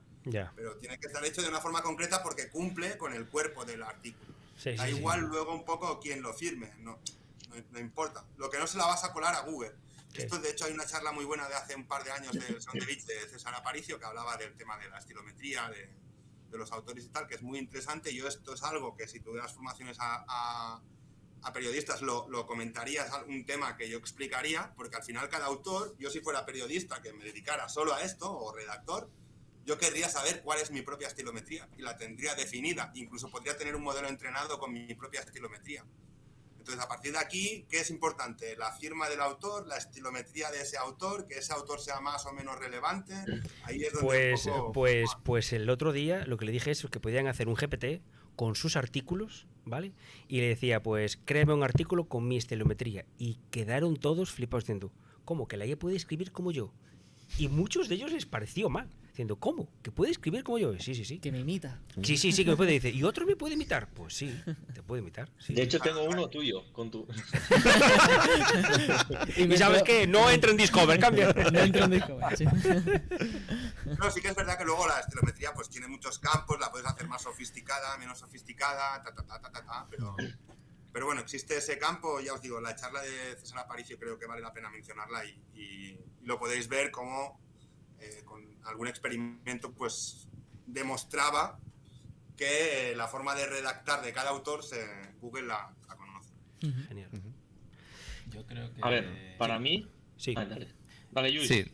pero tiene que estar hecho de una forma concreta porque cumple con el cuerpo del artículo. Da igual luego un poco quién lo firme, no importa. Lo que no se la vas a colar a Google. Esto, de hecho, hay una charla muy buena de hace un par de años del Sound de Beach de César Aparicio, que hablaba del tema de la estilometría, de los autores y tal, que es muy interesante. Yo esto es algo que si tuvieras formaciones a periodistas lo comentaría, es un tema que yo explicaría, porque al final cada autor, yo si fuera periodista que me dedicara solo a esto, o redactor, yo querría saber cuál es mi propia estilometría y la tendría definida, incluso podría tener un modelo entrenado con mi propia estilometría. Entonces, a partir de aquí, ¿qué es importante? La firma del autor, la estilometría de ese autor, que ese autor sea más o menos relevante. Ahí es donde pues el otro día lo que le dije es que podían hacer un GPT con sus artículos, ¿vale? Y le decía, pues créame un artículo con mi estilometría. Y quedaron todos flipados diciendo, ¿cómo? ¿Que la IA puede escribir como yo? Y muchos de ellos les pareció mal. Diciendo, ¿cómo? ¿Que puede escribir como yo? Sí. Que me imita. Sí, que me puede. Dice, ¿y otro me puede imitar? Pues sí, te puede imitar. Sí. De hecho, tengo uno tuyo, con tu... y sabes qué, no entra en Discover, cambia. No entra en Discover, sí. No, sí que es verdad que luego la estilometría pues tiene muchos campos, la puedes hacer más sofisticada, menos sofisticada, pero bueno, existe ese campo. Ya os digo, la charla de César Aparicio creo que vale la pena mencionarla y lo podéis ver como con algún experimento pues demostraba que la forma de redactar de cada autor Google la conoce. Genial. Yo creo que... A ver, para mí... Sí. Dale, Luis. Sí,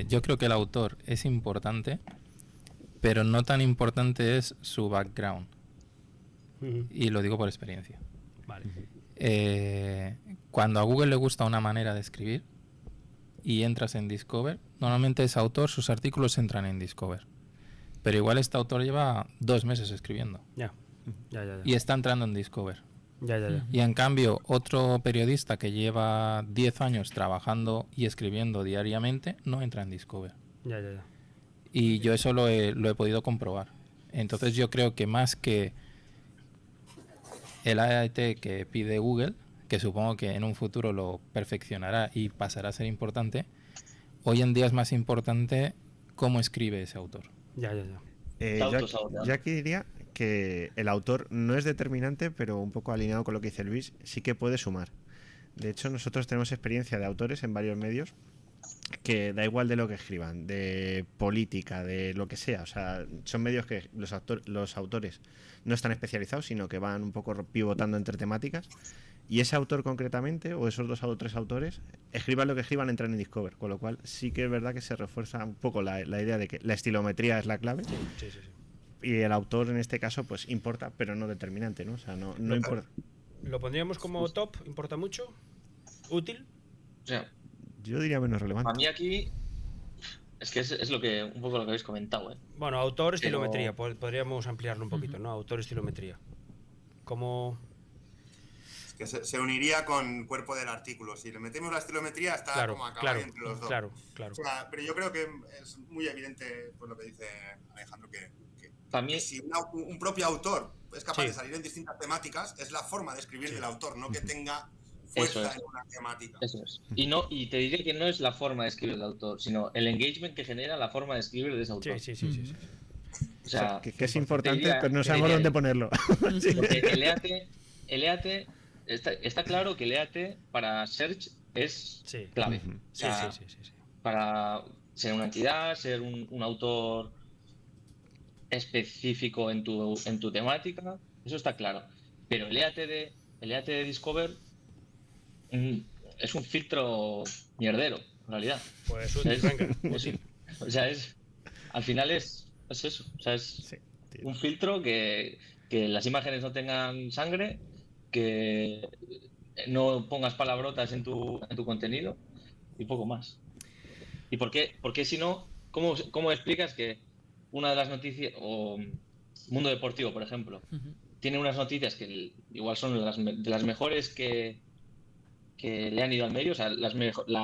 yo creo que el autor es importante, pero no tan importante es su background. Y lo digo por experiencia. Vale. Cuando a Google le gusta una manera de escribir y entras en Discover, normalmente ese autor, sus artículos entran en Discover. Pero igual este autor lleva 2 meses escribiendo. Ya. Y está entrando en Discover. Ya. Y en cambio, otro periodista que lleva 10 años trabajando y escribiendo diariamente, no entra en Discover. Ya. Y yo eso lo he podido comprobar. Entonces yo creo que más que el AIT que pide Google, que supongo que en un futuro lo perfeccionará y pasará a ser importante, hoy en día es más importante cómo escribe ese autor. Ya. Yo aquí diría que el autor no es determinante, pero un poco alineado con lo que dice Luis, sí que puede sumar. De hecho, nosotros tenemos experiencia de autores en varios medios que da igual de lo que escriban, de política, de lo que sea. O sea, son medios que los autores no están especializados, sino que van un poco pivotando entre temáticas. Y ese autor concretamente, o esos 2 o 3 autores, escriban lo que escriban, entran en Discover. Con lo cual sí que es verdad que se refuerza un poco la idea de que la estilometría es la clave. Sí. Y el autor en este caso pues importa, pero no determinante, ¿no? O sea, no importa. ¿Lo pondríamos como top? ¿Importa mucho? ¿Útil? O sea, yo diría menos relevante. a mí aquí es que es lo que un poco lo que habéis comentado, ¿eh? Bueno, autor, estilometría. Podríamos ampliarlo un poquito, ¿no? Autor, estilometría. ¿Cómo...? Es que se uniría con cuerpo del artículo. Si le metemos la estilometría está Claro, como a claro, caballo entre los dos. claro. O sea, pero yo creo que es muy evidente pues, lo que dice Alejandro, que También, si un propio autor es capaz Sí. de salir en distintas temáticas, es la forma de escribir Sí. del autor, no que tenga Eso fuerza es. en una temática. eso es. Y te diré que no es la forma de escribir del autor, sino el engagement que genera la forma de escribir de ese autor. Sí, sí, sí, sí. O sea, que es te importante, diría- pero no te sabemos diría dónde ahí. ponerlo. Sí. Porque el EAT está claro que el EAT para Search es Sí. clave. Ujú. O Sí, sea, sí, sí, sí, sí. para ser una entidad, ser un autor específico en tu temática, eso está claro. Pero el EAT de Discover mm, es un filtro mierdero, en realidad. Pues O sea, útil, venga, es- útil. o sea, al final es eso. O sea, es Sí, tío. un filtro que las imágenes no tengan sangre, que no pongas palabrotas en tu contenido y poco más. ¿Y por qué si no, cómo explicas que una de las noticias, o Mundo Deportivo, por ejemplo, tiene unas noticias que igual son de las mejores que le han ido al medio, o sea,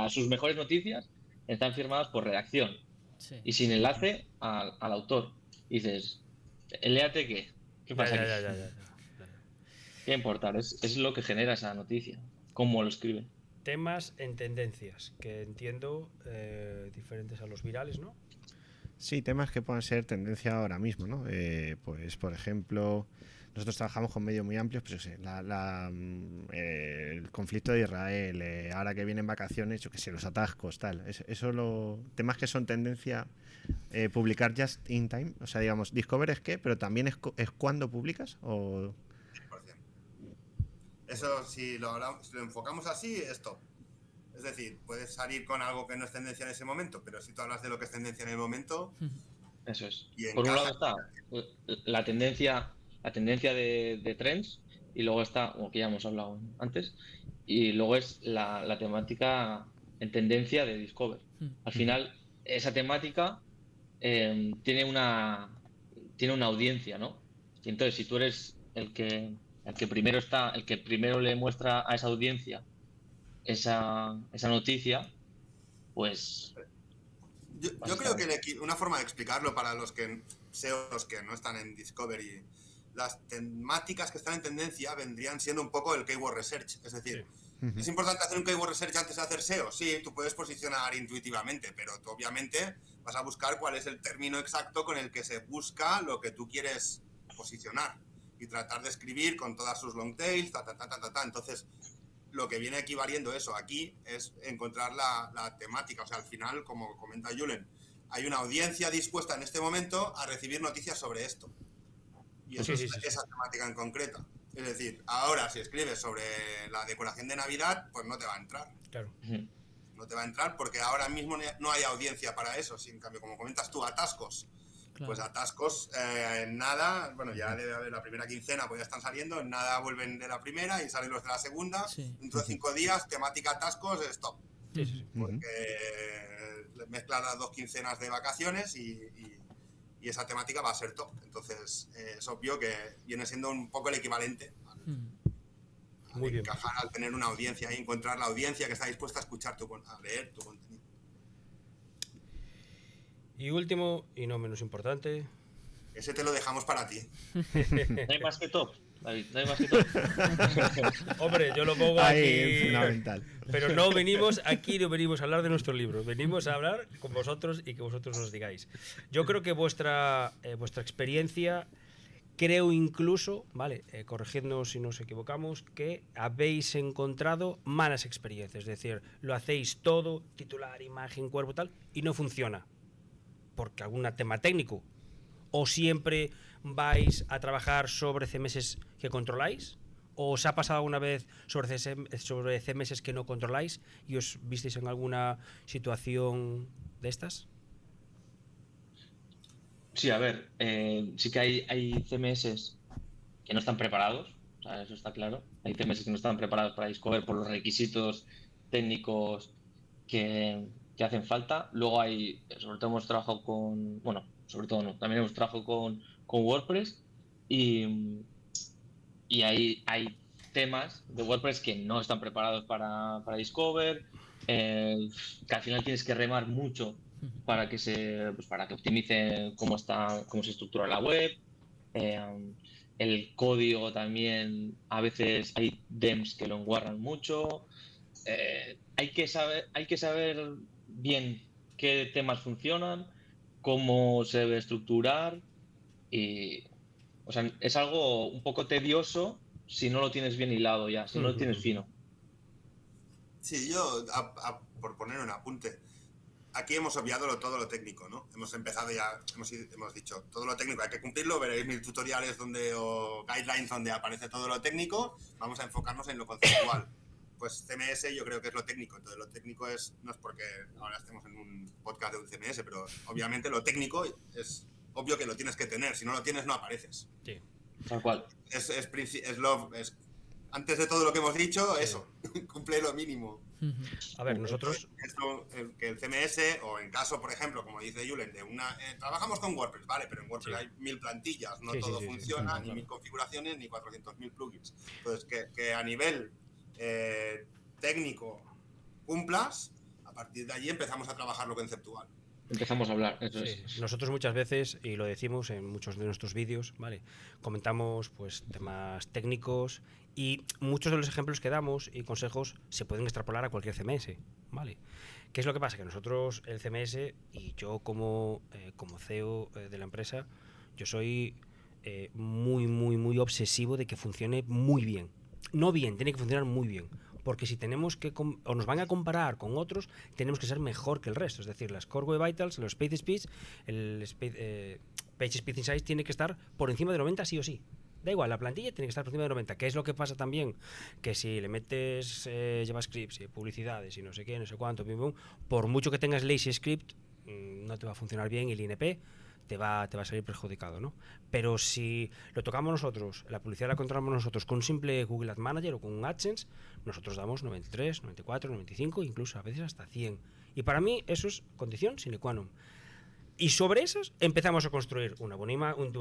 sus mejores noticias están firmadas por redacción Sí. y sin enlace al autor? Y dices, ¿el EAT qué? ¿Qué pasa aquí? Ya. ¿Qué importar? Es lo que genera esa noticia, cómo lo escribe. Temas en tendencias, que entiendo diferentes a los virales, ¿no? Sí, temas que puedan ser tendencia ahora mismo, ¿no? Pues, por ejemplo, nosotros trabajamos con medios muy amplios, pues yo sé, el conflicto de Israel, ahora que vienen vacaciones, yo qué sé, los atascos, tal. Temas que son tendencia, publicar just in time, o sea, digamos, Discover es qué, pero también es cuando publicas, o... 100%. Eso, si lo enfocamos así, es top. Es decir, puedes salir con algo que no es tendencia en ese momento, pero si tú hablas de lo que es tendencia en el momento, Eso es. y Por un encaja. lado está la tendencia de trends, y luego está, como que ya hemos hablado antes, y luego es la temática en tendencia de Discover. Al final, esa temática tiene una audiencia, ¿no? Y entonces, si tú eres el que primero le muestra a esa audiencia esa noticia, pues vas a Yo creo estar. que una forma de explicarlo para los que SEOs que no están en Discovery, las temáticas que están en tendencia vendrían siendo un poco el keyword research. Es decir, ¿es importante hacer un keyword research antes de hacer SEO? Sí, tú puedes posicionar intuitivamente, pero tú obviamente vas a buscar cuál es el término exacto con el que se busca lo que tú quieres posicionar y tratar de escribir con todas sus long tails, Entonces, lo que viene equivaliendo eso aquí es encontrar la temática. O sea, al final, como comenta Julen, hay una audiencia dispuesta en este momento a recibir noticias sobre esto. Y eso Sí. es esa temática en concreta. Es decir, ahora si escribes sobre la decoración de Navidad, pues no te va a entrar. Claro. No te va a entrar porque ahora mismo no hay audiencia para eso. Si en cambio, como comentas tú, atascos. Claro. Pues atascos, en nada, bueno, ya debe haber la primera quincena, pues ya están saliendo, en nada vuelven de la primera y salen los de la segunda. Sí. Dentro de 5 días, temática atascos, stop. Sí. Porque mezclan las 2 quincenas de vacaciones y esa temática va a ser top. Entonces, es obvio que viene siendo un poco el equivalente Muy bien. encajar al tener una audiencia y encontrar la audiencia que está dispuesta a escuchar a leer tu contenido. Y último, y no menos importante, Ese te lo dejamos para ti. No hay más que top, David, no hay más que top. hombre, yo lo pongo Ahí, aquí, fundamental. pero no venimos a hablar de nuestros libros, venimos a hablar con vosotros y que vosotros nos digáis. Yo creo que vuestra experiencia, creo incluso, vale, corregidnos si nos equivocamos, que habéis encontrado malas experiencias, es decir, lo hacéis todo, titular, imagen, cuerpo, tal, y no funciona, porque algún tema técnico, o siempre vais a trabajar sobre CMS que controláis, o os ha pasado alguna vez sobre CMS que no controláis y os visteis en alguna situación de estas. Sí, a ver, sí que hay CMS que no están preparados, o sea, eso está claro. Hay CMS que no están preparados para Discover por los requisitos técnicos que hacen falta. Luego sobre todo hemos trabajado sobre todo no, también hemos trabajado con WordPress y hay temas de WordPress que no están preparados para Discover, que al final tienes que remar mucho para que para que optimice cómo se estructura la web. El código también, a veces hay dems que lo enguarran mucho. Hay que saber bien qué temas funcionan, cómo se debe estructurar y, o sea, es algo un poco tedioso si no lo tienes bien hilado ya, si no lo tienes fino. Sí, yo, por poner un apunte, aquí hemos obviado todo lo técnico, ¿no? Hemos empezado ya, hemos dicho, todo lo técnico hay que cumplirlo, veréis mis tutoriales o guidelines donde aparece todo lo técnico, vamos a enfocarnos en lo conceptual. Pues CMS yo creo que es lo técnico, entonces lo técnico no es porque ahora estemos en un podcast de un CMS, pero obviamente lo técnico es obvio que lo tienes que tener, si no lo tienes no apareces. Sí. Tal cual. Antes de todo lo que hemos dicho, sí. Eso, cumple lo mínimo. A ver, nosotros... Que el CMS, o en caso, por ejemplo, como dice Julen, trabajamos con WordPress, ¿vale? Pero en WordPress hay 1000 plantillas, no todo funciona, ni 1000 configuraciones, ni 400.000 plugins. Entonces, que a nivel técnico cumplas, a partir de allí empezamos a trabajar lo conceptual. Empezamos a hablar, eso es. Nosotros muchas veces, y lo decimos en muchos de nuestros vídeos, ¿vale? Comentamos pues temas técnicos y muchos de los ejemplos que damos y consejos se pueden extrapolar a cualquier CMS, ¿vale? ¿Qué es lo que pasa? Que nosotros, el CMS, y yo como CEO de la empresa, yo soy muy obsesivo de que funcione muy bien. No bien, tiene que funcionar muy bien. Porque si tenemos que, o nos van a comparar con otros, tenemos que ser mejor que el resto. Es decir, las Core Web Vitals, los Page Speeds, el Page Speed Insights tiene que estar por encima de 90 sí o sí. Da igual, la plantilla tiene que estar por encima de 90. ¿Qué es lo que pasa también? Que si le metes JavaScript, publicidades y no sé qué, no sé cuánto, por mucho que tengas Lazy Script, no te va a funcionar bien y el INP te va a salir perjudicado, ¿no? Pero si lo tocamos nosotros, la publicidad la controlamos nosotros con un simple Google Ad Manager o con un AdSense, nosotros damos 93, 94, 95, incluso a veces hasta 100. Y para mí eso es condición sine qua non. Y sobre esas empezamos a construir un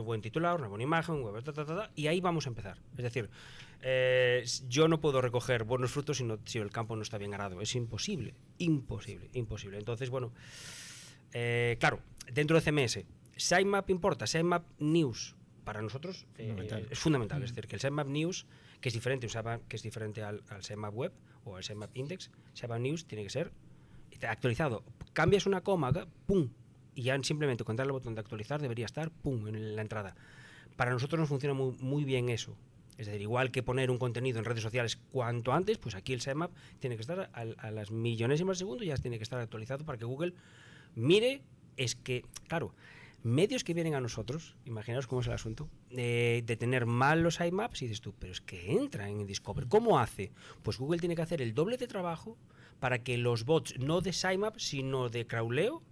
buen titular, una buena imagen, un web, y ahí vamos a empezar. Es decir, yo no puedo recoger buenos frutos si el campo no está bien arado. Es imposible. Entonces, bueno, claro, dentro de CMS, Sitemap importa, Sitemap News para nosotros es fundamental. Es decir, que el Sitemap News, que es diferente al Sitemap Web o al Sitemap Index, Sitemap News tiene que ser actualizado. Cambias una coma, ¡pum! Y ya simplemente con darle al botón de actualizar debería estar, ¡pum!, en la entrada. Para nosotros nos funciona muy bien eso. Es decir, igual que poner un contenido en redes sociales cuanto antes, pues aquí el Sitemap tiene que estar a las millonésimas de segundo, ya tiene que estar actualizado para que Google mire. Es que, claro, medios que vienen a nosotros, imaginaos cómo es el asunto, de tener mal los sitemaps, y dices tú, pero es que entra en Discover. ¿Cómo hace? Pues Google tiene que hacer el doble de trabajo para que los bots, no de sitemap, sino de crawleo,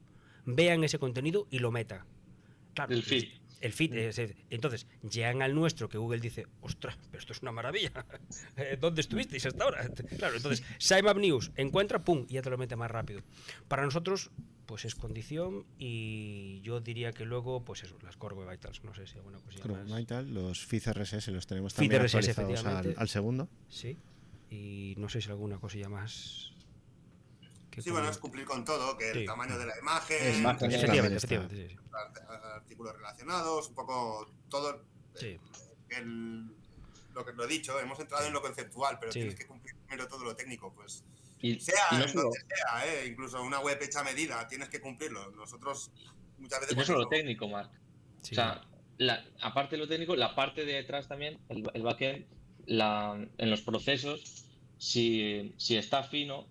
vean ese contenido y lo meta. Claro, el feed. El feed, entonces llegan al nuestro que Google dice, ostras, pero esto es una maravilla. ¿Dónde estuvisteis hasta ahora? Claro, entonces Sitemap News encuentra, pum, y ya te lo mete más rápido. Para nosotros, pues es condición, y yo diría que luego, pues eso, las Core Web Vitals, no sé si alguna cosilla Core más. Web Vitals, los feeds RSS los tenemos también actualizados al segundo. Sí, y no sé si alguna cosilla más. Sí, bueno, es cumplir con todo, que el tamaño de la imagen, efectivamente, sí. Artículos relacionados, un poco todo. Sí. Lo que lo he dicho, hemos entrado en lo conceptual, pero tienes que cumplir primero todo lo técnico, pues. Y sea no solo, donde sea, incluso una web hecha a medida, tienes que cumplirlo. Nosotros muchas veces. Y no solo lo técnico, Marc. Sí. O sea, aparte de lo técnico, la parte de detrás también, el backend, en los procesos, si está fino,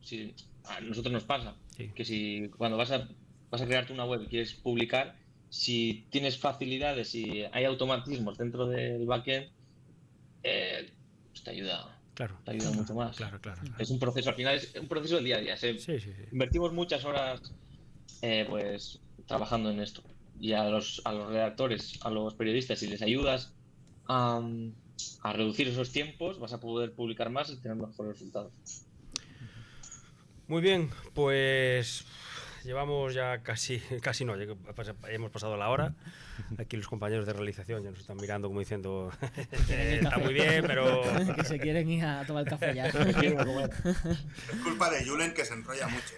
a nosotros nos pasa que si cuando vas a crearte una web y quieres publicar, si tienes facilidades y hay automatismos dentro del backend, pues te ayuda. Claro. Te ayuda mucho más. Claro. Es un proceso, al final es un proceso del día a día. Sí. Invertimos muchas horas pues trabajando en esto. Y a los redactores, a los periodistas, si les ayudas a reducir esos tiempos, vas a poder publicar más y tener mejores resultados. Muy bien, pues llevamos ya casi no, hemos pasado la hora. Aquí los compañeros de realización ya nos están mirando como diciendo, está muy bien, pero... que se quieren ir a tomar café ya. Es culpa de Julen que se enrolla mucho.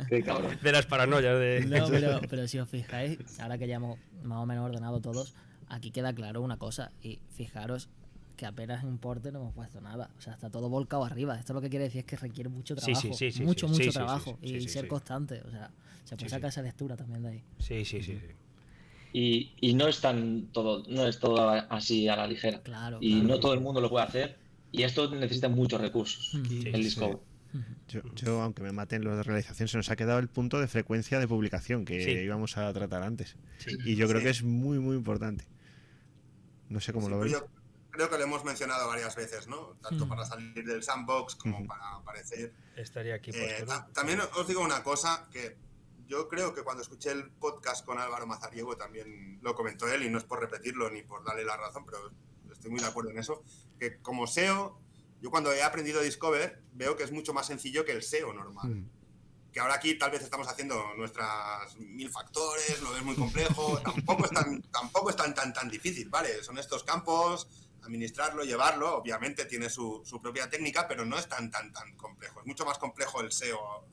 Qué cabrón. De las paranoias de... No, pero si os fijáis, ahora que ya hemos más o menos ordenado todos, aquí queda claro una cosa. Y fijaros que apenas en Porter no hemos puesto nada. O sea, está todo volcado arriba. Esto lo que quiere decir es que requiere mucho trabajo. Mucho trabajo. Y ser constante. O sea, se puede sacar esa lectura también de ahí. Sí. Y no es todo así a la ligera. Claro. No todo el mundo lo puede hacer. Y esto necesita muchos recursos, el Discover. Yo, aunque me maten los de realización, se nos ha quedado el punto de frecuencia de publicación que íbamos a tratar antes. Y yo creo que es muy, muy importante. No sé cómo lo veis. Yo creo que lo hemos mencionado varias veces, ¿no? Tanto para salir del sandbox como para aparecer. Estaría aquí puesto, ¿no? También os digo una cosa que yo creo que cuando escuché el podcast con Álvaro Mazariego también lo comentó él, y no es por repetirlo ni por darle la razón, pero estoy muy de acuerdo en eso, que como SEO, yo cuando he aprendido Discover veo que es mucho más sencillo que el SEO normal. Que ahora aquí tal vez estamos haciendo nuestras 1000 factores, lo ves muy complejo, tampoco es tan difícil, ¿vale? Son estos campos, administrarlo, llevarlo, obviamente tiene su propia técnica, pero no es tan complejo. Es mucho más complejo el SEO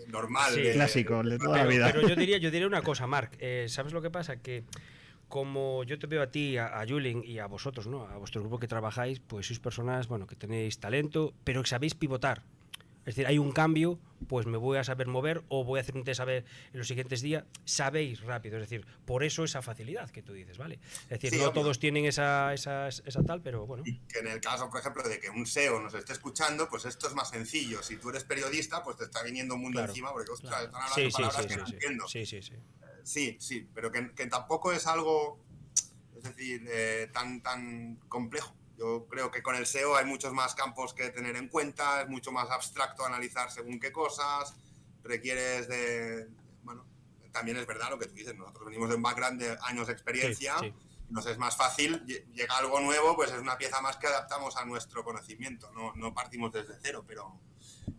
normal. Sí, clásico, de toda la vida. Pero yo diría una cosa, Marc, ¿sabes lo que pasa? Que como yo te veo a ti, a Julen y a vosotros, ¿no? A vuestro grupo que trabajáis, pues sois personas, bueno, que tenéis talento, pero que sabéis pivotar. Es decir, hay un cambio, pues me voy a saber mover o voy a hacer un test a ver en los siguientes días. Sabéis rápido, es decir, por eso esa facilidad que tú dices, ¿vale? Es decir, no todos tienen esa tal, pero bueno. Y que en el caso, por ejemplo, de que un SEO nos esté escuchando, pues esto es más sencillo. Si tú eres periodista, pues te está viniendo un mundo encima, porque ostras, están hablando palabras que no entiendo. Sí, pero que tampoco es algo, es decir, tan complejo. Yo creo que con el SEO hay muchos más campos que tener en cuenta, es mucho más abstracto analizar según qué cosas, requieres de... Bueno, también es verdad lo que tú dices, nosotros venimos de un background de años de experiencia, nos es más fácil, llega algo nuevo, pues es una pieza más que adaptamos a nuestro conocimiento, no partimos desde cero, pero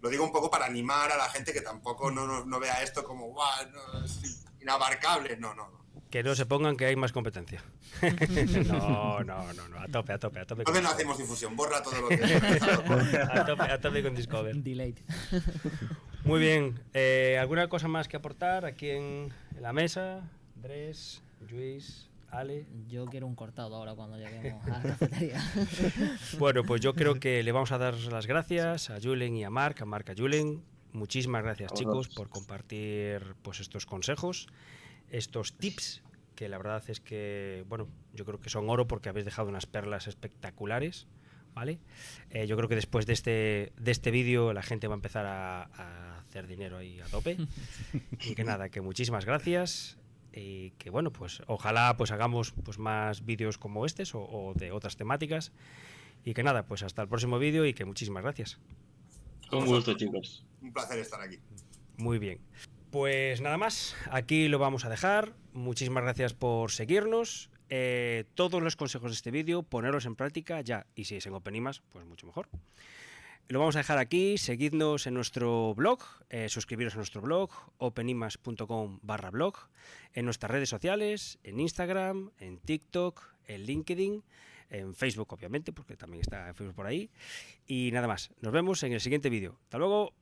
lo digo un poco para animar a la gente que tampoco no vea esto como, ¡guau! No, es inabarcable, no. Que no se pongan que hay más competencia. No, a tope. Entonces no hacemos difusión, borra todo lo que... a tope con Discover. Delete. Muy bien, ¿alguna cosa más que aportar aquí en la mesa? Andrés, Luis, Ale. Yo quiero un cortado ahora cuando lleguemos a la cafetería. Bueno, pues yo creo que le vamos a dar las gracias a Julen y a Marc, a Julen. Muchísimas gracias, chicos, por compartir pues estos consejos, estos tips, que la verdad es que, bueno, yo creo que son oro porque habéis dejado unas perlas espectaculares, ¿vale? Yo creo que después de este vídeo la gente va a empezar a hacer dinero ahí a tope. Y que nada, que muchísimas gracias y que, bueno, pues ojalá pues hagamos pues más vídeos como estos o de otras temáticas. Y que nada, pues hasta el próximo vídeo y que muchísimas gracias. Un gusto, chicos. Un placer estar aquí. Muy bien. Pues nada más, aquí lo vamos a dejar. Muchísimas gracias por seguirnos. Todos los consejos de este vídeo, ponerlos en práctica ya. Y si es en OpenIMAS, pues mucho mejor. Lo vamos a dejar aquí. Seguidnos en nuestro blog, suscribiros a nuestro blog, openimas.com/blog, en nuestras redes sociales, en Instagram, en TikTok, en LinkedIn, en Facebook, obviamente, porque también está en Facebook por ahí. Y nada más. Nos vemos en el siguiente vídeo. Hasta luego.